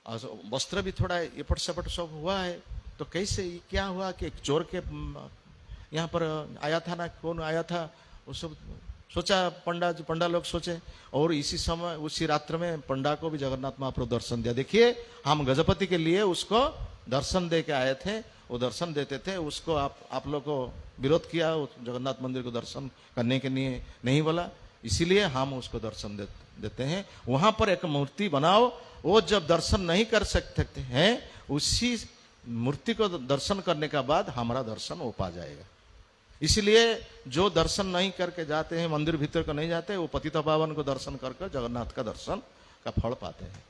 और वस्त्र भी थोड़ा एपट सपट सब हुआ है, तो कैसे क्या हुआ कि चोर के यहाँ पर आया था ना, कौन आया था, वो सब सोचा पंडा लोग सोचे। और इसी समय उसी रात्र में पंडा को भी जगन्नाथ महाप्रभु दर्शन दिया। देखिए हम गजपति के लिए उसको दर्शन दे के आए थे, वो दर्शन देते थे, उसको आप लोग को विरोध किया, जगन्नाथ मंदिर को दर्शन करने के लिए नहीं बोला, इसीलिए हम उसको दर्शन देते हैं। वहां पर एक मूर्ति बनाओ, वो जब दर्शन नहीं कर सकते हैं, उसी मूर्ति को दर्शन करने का बाद हमारा दर्शन हो पा जाएगा। इसलिए जो दर्शन नहीं करके जाते हैं, मंदिर भीतर को नहीं जाते, वो पतित पावन को दर्शन करके जगन्नाथ का दर्शन का फल पाते हैं।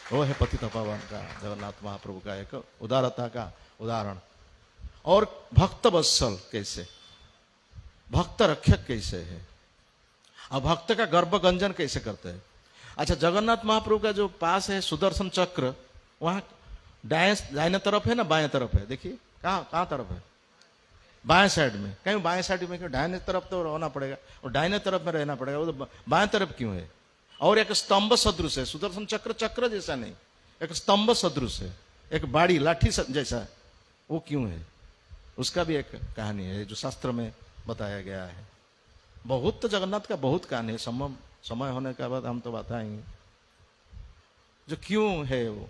वो है पतित पावन का जगन्नाथ महाप्रभु का एक उदारता का उदाहरण। और भक्त वत्सल कैसे, भक्त रक्षक कैसे है, और भक्त का गर्भ गंजन कैसे करते हैं। अच्छा, जगन्नाथ महाप्रभु का जो पास है सुदर्शन चक्र, वहां दाहिने तरफ है ना बाएं तरफ है, देखिए कहाँ तरफ है, बाएं साइड में। कहीं बाएं साइड में क्यों, दाहिने तरफ तो रहना पड़ेगा, और दाहिने तरफ में रहना पड़ेगा, वो तो बाएं तरफ क्यों है। और एक स्तंभ सदृश है, सुदर्शन चक्र चक्र जैसा नहीं, एक स्तंभ सदृश है, एक बाड़ी लाठी जैसा, वो क्यों है, उसका भी एक कहानी है जो शास्त्र में बताया गया है। बहुत तो जगन्नाथ का बहुत कहानी है, समय होने के बाद हम तो बताएंगे जो क्यों है वो।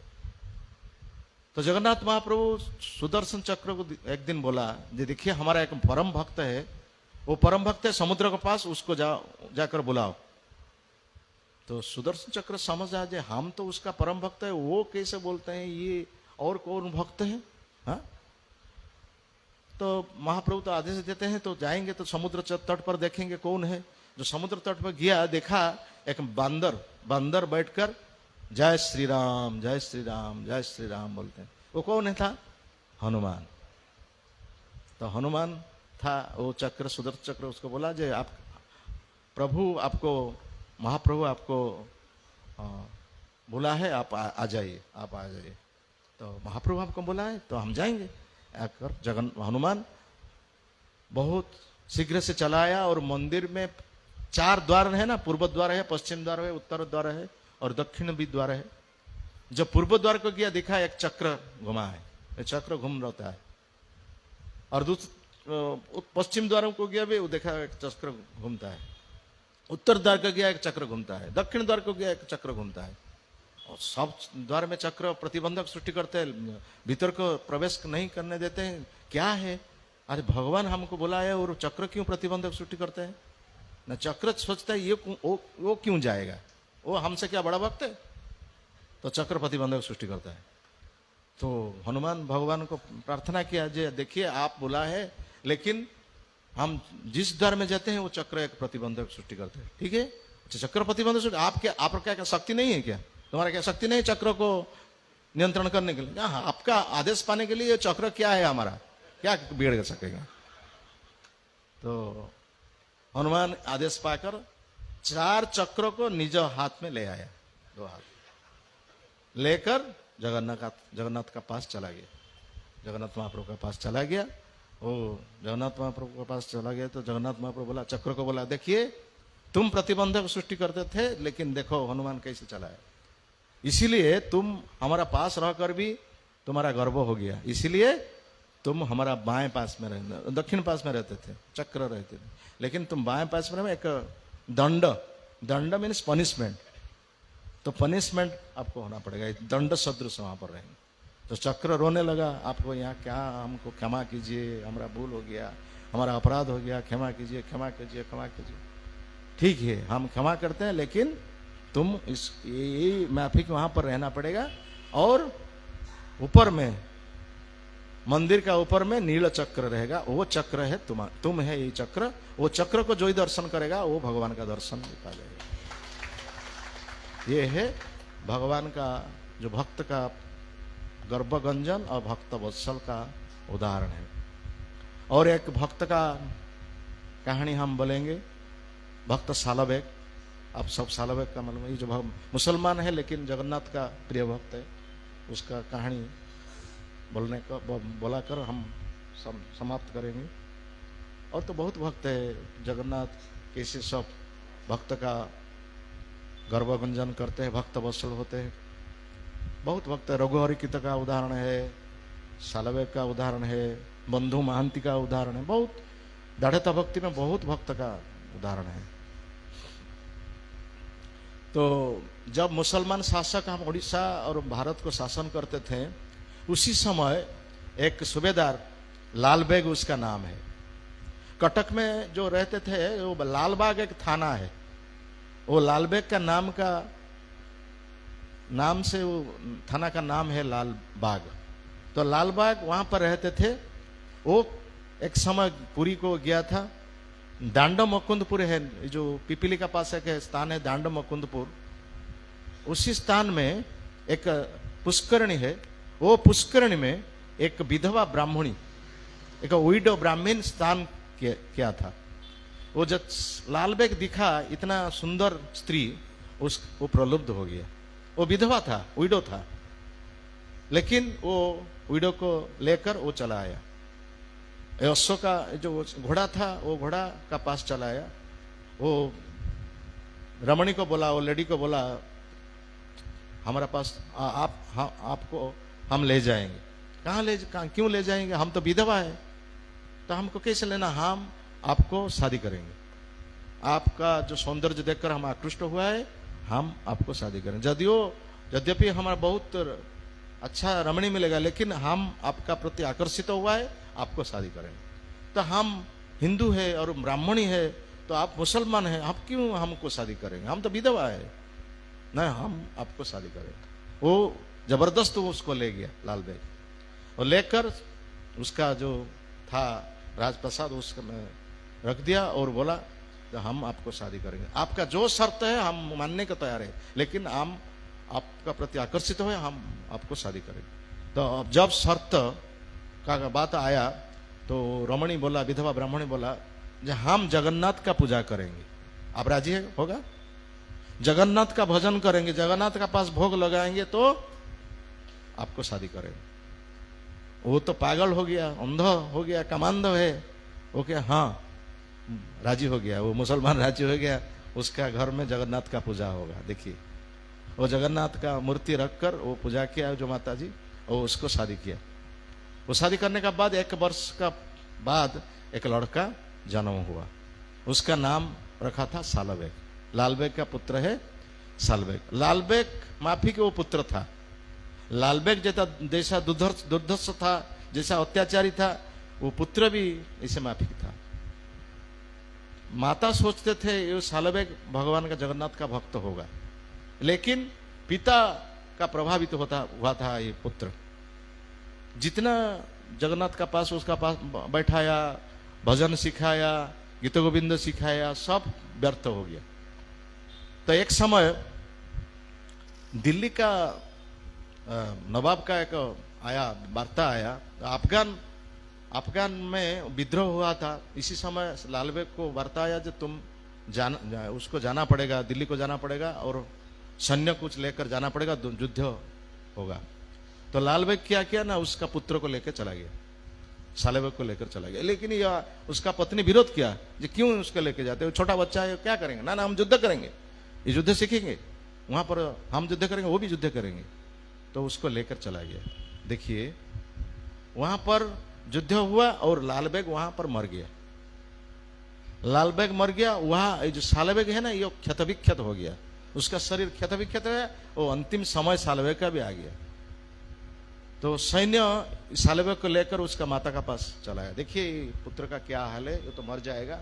तो जगन्नाथ महाप्रभु सुदर्शन चक्र को एक दिन बोला, देखिए हमारा एक परम भक्त है, वो परम भक्त है समुद्र के पास, उसको जाकर बुलाओ। तो सुदर्शन चक्र समझ आ जाए, हम तो उसका परम भक्त है, वो कैसे बोलते हैं ये और कौन भक्त है। हाँ, तो महाप्रभु तो आदेश देते हैं, तो जाएंगे तो समुद्र तट पर देखेंगे कौन है। जो समुद्र तट पर गया, देखा एक बंदर बैठकर जय श्री राम जय श्री राम जय श्री राम बोलते हैं। वो कौन है था, हनुमान। तो हनुमान था वो चक्र, सुदर्शन चक्र उसको बोला जे आप प्रभु आपको, महाप्रभु आपको बोला है, आप आ जाइए, आप आ जाइए। तो महाप्रभु आपको बोला है तो हम जाएंगे। आकर हनुमान बहुत शीघ्र से चला आया, और मंदिर में 4 द्वार है ना, पूर्व द्वार है, पश्चिम द्वार है, उत्तर द्वार है और दक्षिण भी द्वार है। जब पूर्व द्वार को गया, देखा एक चक्र घुमा है, एक चक्र घूम रहता है। और पश्चिम द्वार को गया भी, वो देखा एक चक्र घूमता है। उत्तर द्वार को गया, एक चक्र घूमता है। दक्षिण द्वार को गया, एक चक्र घूमता है। और सब द्वार में चक्र प्रतिबंधक सृष्टि करते हैं, भीतर को प्रवेश नहीं करने देते हैं। क्या है, अरे भगवान हमको बोला है, और चक्र क्यों प्रतिबंधक सृष्टि करते हैं ना। चक्र सोचता है ये वो क्यों जाएगा, वो हमसे क्या बड़ा भक्त है, तो चक्र प्रतिबंधक सृष्टि करता है। तो हनुमान भगवान को प्रार्थना किया, जे देखिए आप बोला है, लेकिन हम जिस द्वार में जाते हैं वो चक्र एक प्रतिबंधक सृष्टि करते हैं। ठीक है, अच्छा चक्र प्रतिबंधक सृष्टि, आप क्या शक्ति नहीं है क्या, तुम्हारा क्या शक्ति नहीं चक्र को नियंत्रण करने के लिए। हाँ, आपका आदेश पाने के लिए चक्र क्या है, हमारा क्या बिगड़ सकेगा। तो हनुमान आदेश पाकर 4 चक्रों को निज हाथ में ले आया, 2 हाथ लेकर जगन्नाथ का पास चला गया। जगन्नाथ महाप्रभु के पास चला गया। वो जगन्नाथ महाप्रभु के पास चला गया तो जगन्नाथ महाप्रभु बोला, चक्र को बोला, देखिए तुम प्रतिबंधक सृष्टि करते थे, लेकिन देखो हनुमान कैसे चला है। इसीलिए तुम हमारा पास रहकर भी तुम्हारा गर्व हो गया, इसीलिए तुम हमारा बाएं पास में रहते, दक्षिण पास में रहते थे, चक्र रहते थे, लेकिन तुम बाएं पास में एक दंड मीन्स पनिशमेंट, तो पनिशमेंट आपको होना पड़ेगा, दंड सदृश वहां पर रहेंगे। तो चक्र रोने लगा, आपको यहाँ क्या, हमको क्षमा कीजिए, हमारा भूल हो गया, हमारा अपराध हो गया, क्षमा कीजिए क्षमा कीजिए क्षमा कीजिए। ठीक है, हम क्षमा करते हैं, लेकिन तुम ये माफी के वहां पर रहना पड़ेगा। और ऊपर में मंदिर का ऊपर में नील चक्र रहेगा, वो चक्र है तुम है ये चक्र। वो चक्र को जो ही दर्शन करेगा वो भगवान का दर्शन पा जाएगा। ये है भगवान का, जो भक्त का गर्भगंजन और भक्त वत्सल का उदाहरण है। और एक भक्त का कहानी हम बोलेंगे, भक्त सालबेग। आप सब सालबेग का मालूम है, ये जो मुसलमान है लेकिन जगन्नाथ का प्रिय भक्त है, उसका कहानी बोलाकर हम समाप्त करेंगे। और तो बहुत भक्त है जगन्नाथ, कैसे सब भक्त का गर्भगंजन करते हैं, भक्त वत्सल होते हैं। बहुत भक्त है, रघुहरि कीर्त का उदाहरण है, सालबेग का उदाहरण है, बंधु महांती का उदाहरण है। बहुत दाढ़ता भक्ति में बहुत भक्त का उदाहरण है। तो जब मुसलमान शासक हम उड़ीसा और भारत को शासन करते थे, उसी समय एक सूबेदार लालबेग उसका नाम है, कटक में जो रहते थे, वो लालबाग एक थाना है, वो लालबेग का नाम से वो थाना का नाम है लालबाग। तो लालबाग वहां पर रहते थे। वो एक समय पुरी को गया था, दांडो मुकुंदपुर है, जो पिपीली का पास एक स्थान है दांडो मुकुंदपुर, उसी स्थान में एक पुष्करणी है, वो पुष्करणी में एक विधवा ब्राह्मणी, एक विडो ब्राह्मण स्नान किया था। वो जब लालबेग दिखा इतना सुंदर स्त्री, वो प्रलुब्ध हो गया। वो विधवा था, विडो था, लेकिन वो विडो को लेकर वो चला आया। अश्व का जो घोड़ा था वो घोड़ा का पास चला आया। वो रमणी को बोला, वो लेडी को बोला, हमारा पास आपको हम ले जाएंगे। कहाँ क्यों ले जाएंगे, हम तो विधवा है, तो हमको कैसे लेना, हम आपको शादी करेंगे। आपका जो सौंदर्य देखकर हम आकृष्ट हुआ है, हम आपको शादी करेंगे। यद्यपि हमारा बहुत अच्छा रमणी मिलेगा, लेकिन हम आपका प्रति आकर्षित हुआ है, आपको शादी करेंगे। तो हम हिंदू है और ब्राह्मणी है, तो आप मुसलमान हैं, आप क्यों हमको शादी करेंगे, हम तो विधवा है, नहीं हम आपको शादी करेंगे। वो जबरदस्त उसको ले गया लालबेग, और लेकर उसका जो था राजप्रसाद उसमें रख दिया और बोला तो हम आपको शादी करेंगे। आपका जो शर्त है हम मानने को तैयार है, लेकिन हम आपका प्रति आकर्षित हुए, हम आपको शादी करेंगे। तो जब शर्त का बात आया तो रमणी बोला, विधवा ब्राह्मणी बोला, हम जगन्नाथ का पूजा करेंगे, आप राजी है होगा? जगन्नाथ का भजन करेंगे, जगन्नाथ का पास भोग लगाएंगे तो आपको शादी करेंगे। वो तो पागल हो गया, अंधा हो गया, कमांधो है, वो क्या, हाँ राजी हो गया, वो मुसलमान राजी हो गया। उसका घर में जगन्नाथ का पूजा होगा। देखिए, वो जगन्नाथ का मूर्ति रखकर वो पूजा किया जो माता जी, और उसको शादी किया। वो शादी करने का बाद 1 वर्ष का बाद एक लड़का जन्म हुआ। उसका नाम रखा था सालबेग। लालबेग का पुत्र है सालबेग। लालबेग माफी के वो पुत्र था। लालबेग जैसा दुर्धर्ष था, जैसा अत्याचारी था, वो पुत्र भी ऐसे माफी था। माता सोचते थे ये सालबेग भगवान का जगन्नाथ का भक्त होगा, लेकिन पिता का प्रभावित हुआ था ये पुत्र। जितना जगन्नाथ का पास उसका पास बैठाया, भजन सिखाया, गीत गोविंद सिखाया, सब व्यर्थ हो गया। तो एक समय दिल्ली का नवाब का एक वार्ता आया, अफगान में विद्रोह हुआ था। इसी समय लालबेग को वार्ता आया जो तुम उसको जाना पड़ेगा, दिल्ली को जाना पड़ेगा और सैन्य कुछ लेकर जाना पड़ेगा, युद्ध होगा। तो लालबेग क्या किया ना, उसका पुत्र को लेकर चला गया, सालबेग को लेकर चला गया। लेकिन यह उसका पत्नी विरोध किया, जो क्यों उसको लेकर जाते हो, छोटा बच्चा है, क्या करेंगे, ना हम युद्ध करेंगे, ये युद्ध सीखेंगे, वहां पर हम युद्ध करेंगे, वो भी युद्ध करेंगे। तो उसको लेकर चला गया। देखिए, वहां पर युद्ध हुआ और लालबेग वहां पर मर गया। लालबेग मर गया, वहां जो सालबेग है ना, ये क्षत विक्षत हो गया, उसका शरीर क्षत विक्षत है। वो अंतिम समय सालबेग का भी आ गया। तो सैन्य सालबेग को लेकर उसका माता का पास चला गया। देखिए पुत्र का क्या हाल है, ये तो मर जाएगा।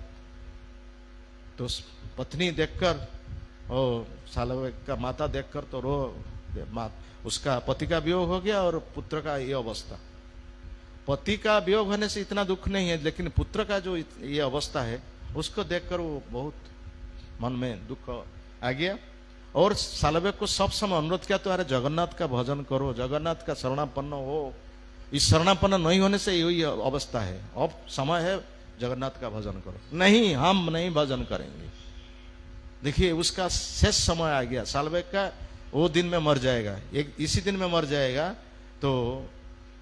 तो पत्नी देखकर और सालबेग का माता देखकर तो उसका पति का वियोग हो गया और पुत्र का ये अवस्था। पति का वियोग होने से इतना दुख नहीं है, लेकिन पुत्र का जो ये अवस्था है उसको देखकर वो बहुत मन में दुख आ गया। और सालबेग को सब समय अनुरोध किया, तो अरे जगन्नाथ का भजन करो, जगन्नाथ का शरणापन्न हो। इस शरणापन्न नहीं होने से यही अवस्था है। अब समय है जगन्नाथ का भजन करो। नहीं, हम नहीं भजन करेंगे। देखिए उसका शेष समय आ गया सालबेग का, वो दिन में मर जाएगा, इसी दिन में मर जाएगा। तो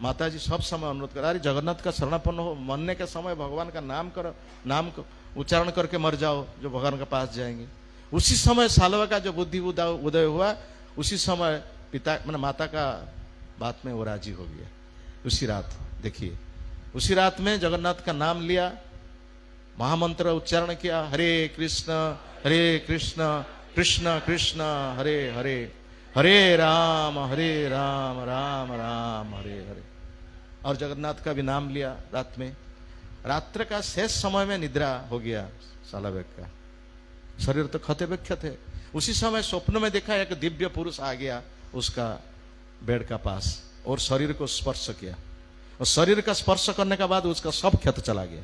माता जी सब समय अनुरोध कर, अरे जगन्नाथ का शरणापन्न हो, मरने के समय भगवान का नाम करो, नाम उच्चारण करके मर जाओ, जो भगवान के पास जाएंगे। उसी समय सालबेग का जो बुद्धि उदय हुआ, उसी समय पिता मैंने माता का बात में वो राजी हो गया। उसी रात देखिए, उसी रात में जगन्नाथ का नाम लिया, महामंत्र उच्चारण किया, हरे कृष्ण कृष्ण कृष्ण हरे हरे, हरे राम राम राम हरे हरे। और जगन्नाथ का भी नाम लिया रात में। रात्र का शेष समय में निद्रा हो गया सालबेग का, शरीर तो क्षत विक्षत है। उसी समय स्वप्न में देखा एक दिव्य पुरुष आ गया उसका बेड का पास और शरीर को स्पर्श किया, और शरीर का स्पर्श करने के बाद उसका सब क्षत चला गया।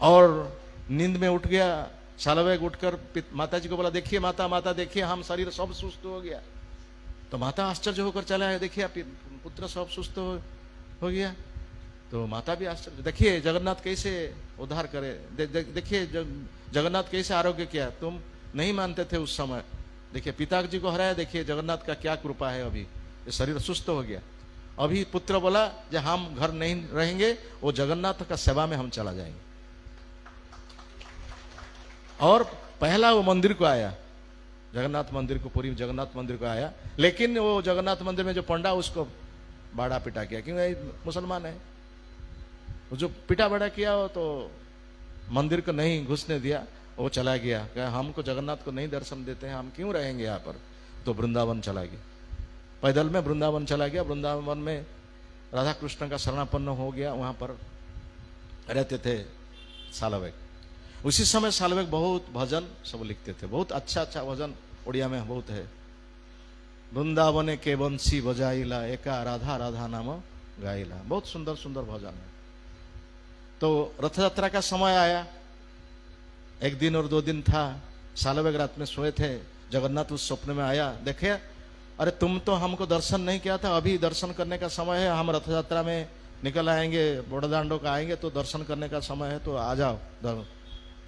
और नींद में उठ गया सालवेग उठकर माता जी को बोला, देखिए माता, माता देखिए हम शरीर सब सुस्त हो गया। तो माता आश्चर्य होकर चला है, देखिए पुत्र सब सुस्त हो गया। तो माता भी आश्चर्य, देखिए जगन्नाथ कैसे उद्धार करे, देखिए जगन्नाथ कैसे आरोग्य किया। तुम नहीं मानते थे उस समय, देखिए पिताजी को हराया, देखिए जगन्नाथ का क्या कृपा है, अभी ये शरीर सुस्त हो गया। अभी पुत्र बोला जो हम घर नहीं रहेंगे, वो जगन्नाथ का सेवा में हम चला जाएंगे। और पहला वो मंदिर को आया, जगन्नाथ मंदिर को, पूरी जगन्नाथ मंदिर को आया। लेकिन वो जगन्नाथ मंदिर में जो पंडा उसको बाड़ा पिटा किया, क्योंकि मुसलमान है। जो पिटा बड़ा किया वो तो मंदिर को नहीं घुसने दिया, वो चला गया, क्या हमको जगन्नाथ को नहीं दर्शन देते हैं, हम क्यों रहेंगे यहाँ पर। तो वृंदावन चला गया, पैदल में वृंदावन चला गया। वृंदावन में राधा कृष्ण का शरणापन्न हो गया, वहां पर रहते थे सालवेग। उसी समय सालवेग बहुत भजन सब लिखते थे, बहुत अच्छा अच्छा भजन उड़िया में बहुत है। वृंदावने के बंसी बजाइला, एका राधा राधा नाम गाइला, बहुत सुंदर सुंदर भजन है। तो रथ यात्रा का समय आया, एक दिन और 2 दिन था। सालवेग रात में सोए थे, जगन्नाथ उस स्वप्न में आया, देखे अरे तुम तो हमको दर्शन नहीं किया था, अभी दर्शन करने का समय है, हम रथ यात्रा में निकल आएंगे, बड़दांडों का आएंगे, तो दर्शन करने का समय है, तो आ जाओ।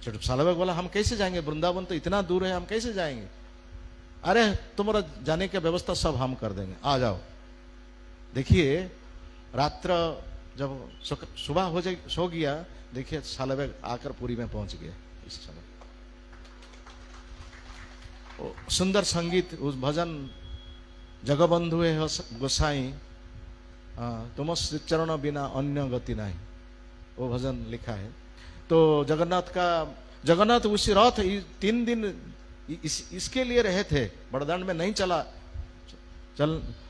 सालवेग बोला, हम कैसे जाएंगे, वृंदावन तो इतना दूर है, हम कैसे जाएंगे। अरे तुम्हारा जाने की व्यवस्था सब हम कर देंगे, आ जाओ। देखिए रात्र जब सुबह सो गया, देखिए सालवेग आकर पुरी में पहुंच गया। इस समय सुंदर संगीत, उस भजन जगबंधु है गोसाई, तुम चरण बिना अन्य गति नहीं, वो भजन लिखा है। तो जगन्नाथ उसी रथ 3 दिन इसके लिए रहे थे, बड़दांड में नहीं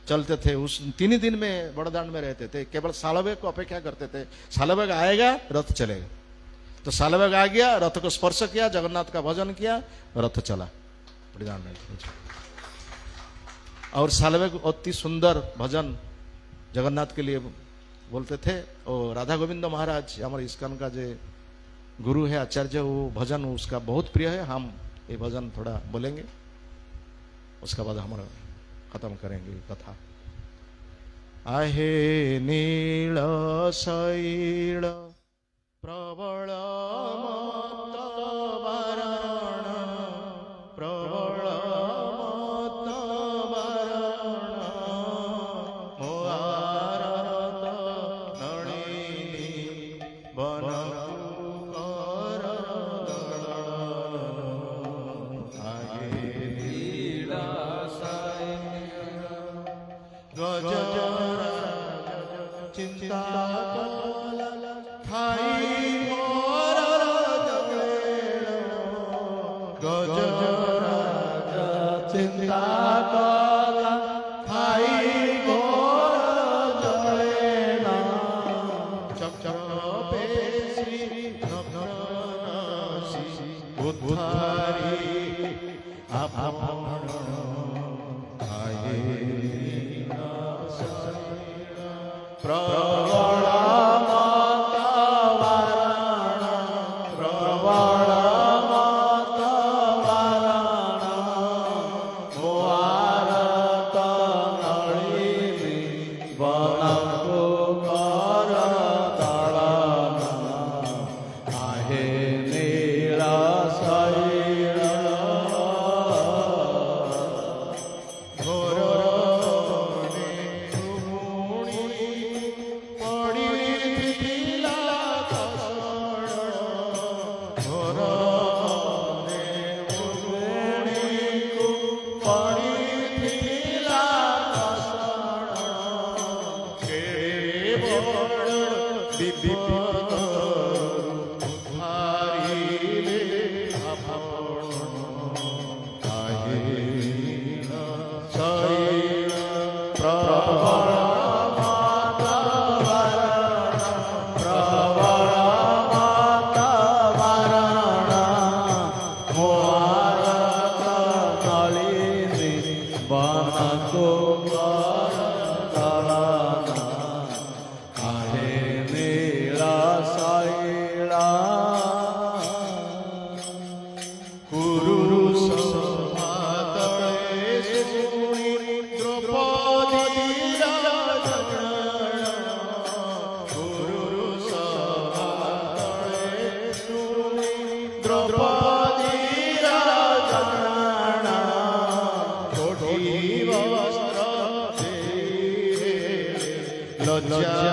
चलते थे। उस 3 दिन में बड़दांड में रहते थे, केवल सालवेग को अपेक्षा करते थे, सालवेग आएगा रथ चलेगा। तो सालवेग आ गया, रथ को स्पर्श किया, जगन्नाथ का भजन किया, रथ चला बड़दांड में। और सालवेग अति सुंदर भजन जगन्नाथ के लिए बोलते थे। और राधा गोविंद महाराज हमारे इस्कॉन का जो गुरु है, आचार्य, वो भजन उसका बहुत प्रिय है। हम ये भजन थोड़ा बोलेंगे, उसके बाद हमारा खत्म करेंगे कथा। आहे नील शैल प्रबल मत वरण, प्रबल मत वरण, मोहारत नळिनी वन कुकर आगे नीला गजर चिंता थाई मोर द्रौपदी राजनाना कोटि वस्त्र लज्जा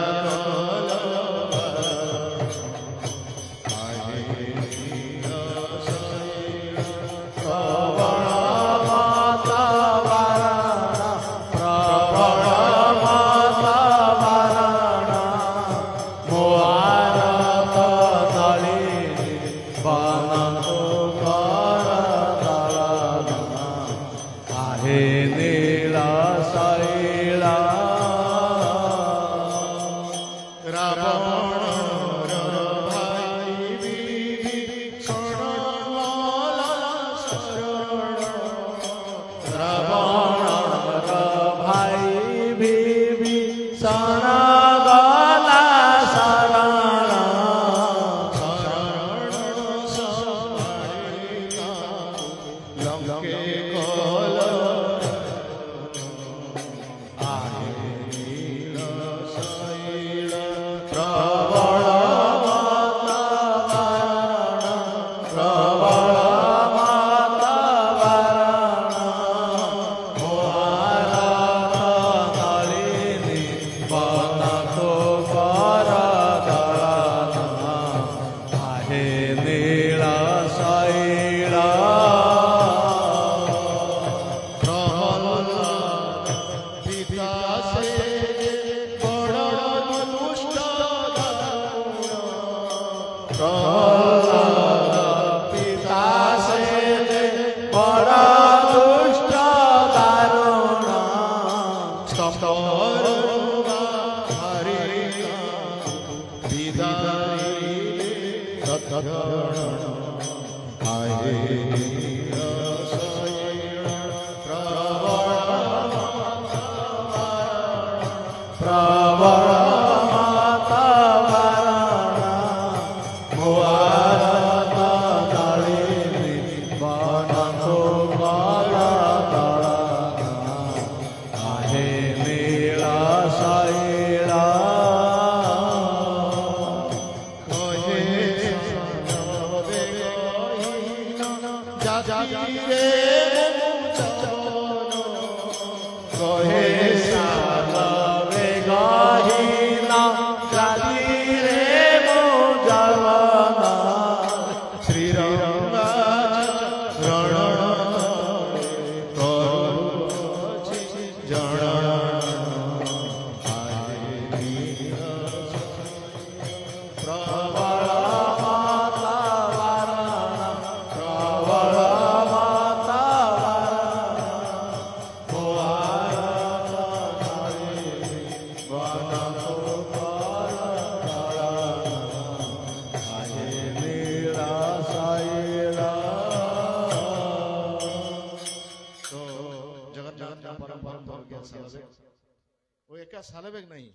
सालवेग नहीं,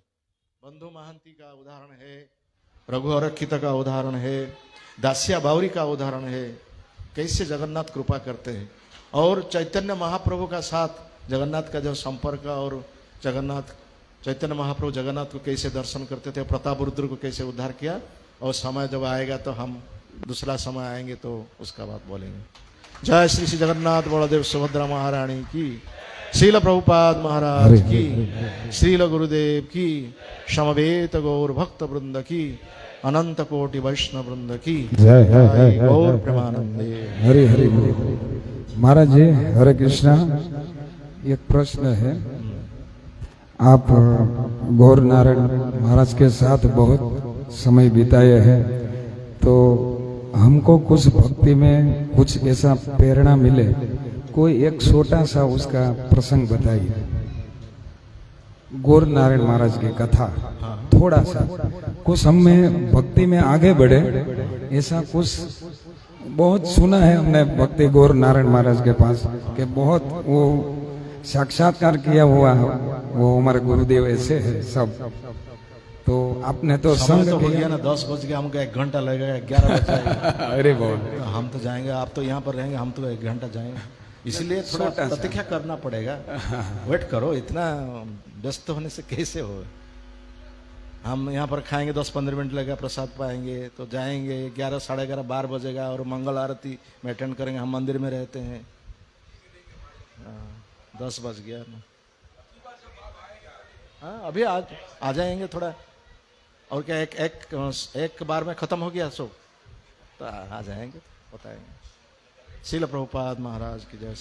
बंधु महांती का उदाहरण है, रघु अरक्षित का उदाहरण है, दासिया बावरी का उदाहरण है, कैसे जगन्नाथ कृपा करते हैं। और चैतन्य महाप्रभु का साथ जगन्नाथ का जो संपर्क और जगन्नाथ चैतन्य महाप्रभु जगन्नाथ को कैसे दर्शन करते थे, प्रताप रुद्र को कैसे उद्धार किया। और समय जब आएगा तो हम दूसरा समय आएंगे तो उसका बात बोलेंगे। जय श्री श्री जगन्नाथ बलदेव सुभद्रा महारानी की, श्रील प्रभुपाद महाराज की, श्रील गुरुदेव की, समवेत गौर भक्त वृंद की, अनंत कोटि वैष्णव वृंद की जय। गौर प्रेमानंदे। हरि हरि महाराज जी, हरे कृष्णा। एक प्रश्न है, आप गौर नारायण महाराज के साथ बहुत समय बिताए हैं, तो हमको कुछ भक्ति में कुछ ऐसा प्रेरणा मिले, कोई एक छोटा सा उसका प्रसंग बताइए। गौर नारायण महाराज की कथा थोड़ा सा, कुछ हम में भक्ति में आगे बढ़े, ऐसा कुछ बहुत सुना है हमने भक्ति गौर नारायण महाराज के पास कि बहुत वो साक्षात्कार किया हुआ है, वो हमारे गुरुदेव ऐसे है सब। तो आपने तो संग तो हो गया ना, 10 बज गया, हमको 1 घंटा लगेगा, 11 बज जाएगा। अरे बहुत, हम तो जाएंगे, आप तो यहाँ पर रहेंगे, हम तो 1 घंटा जाएंगे, इसलिए थोड़ा प्रतीक्षा करना पड़ेगा। वेट करो, इतना व्यस्त होने से कैसे हो। हम यहाँ पर खाएंगे 10-15 मिनट लगेगा, प्रसाद पाएंगे तो जाएंगे, 11, साढ़े 11, 12 बजेगा और मंगल आरती में अटेंड करेंगे। हम मंदिर में रहते हैं। 10 बज गया ना। हाँ, अभी आ जाएंगे थोड़ा। और क्या एक बार में खत्म हो गया सो तो आ जाएंगे, बताएंगे। श्रील प्रभुपाद महाराज की जय।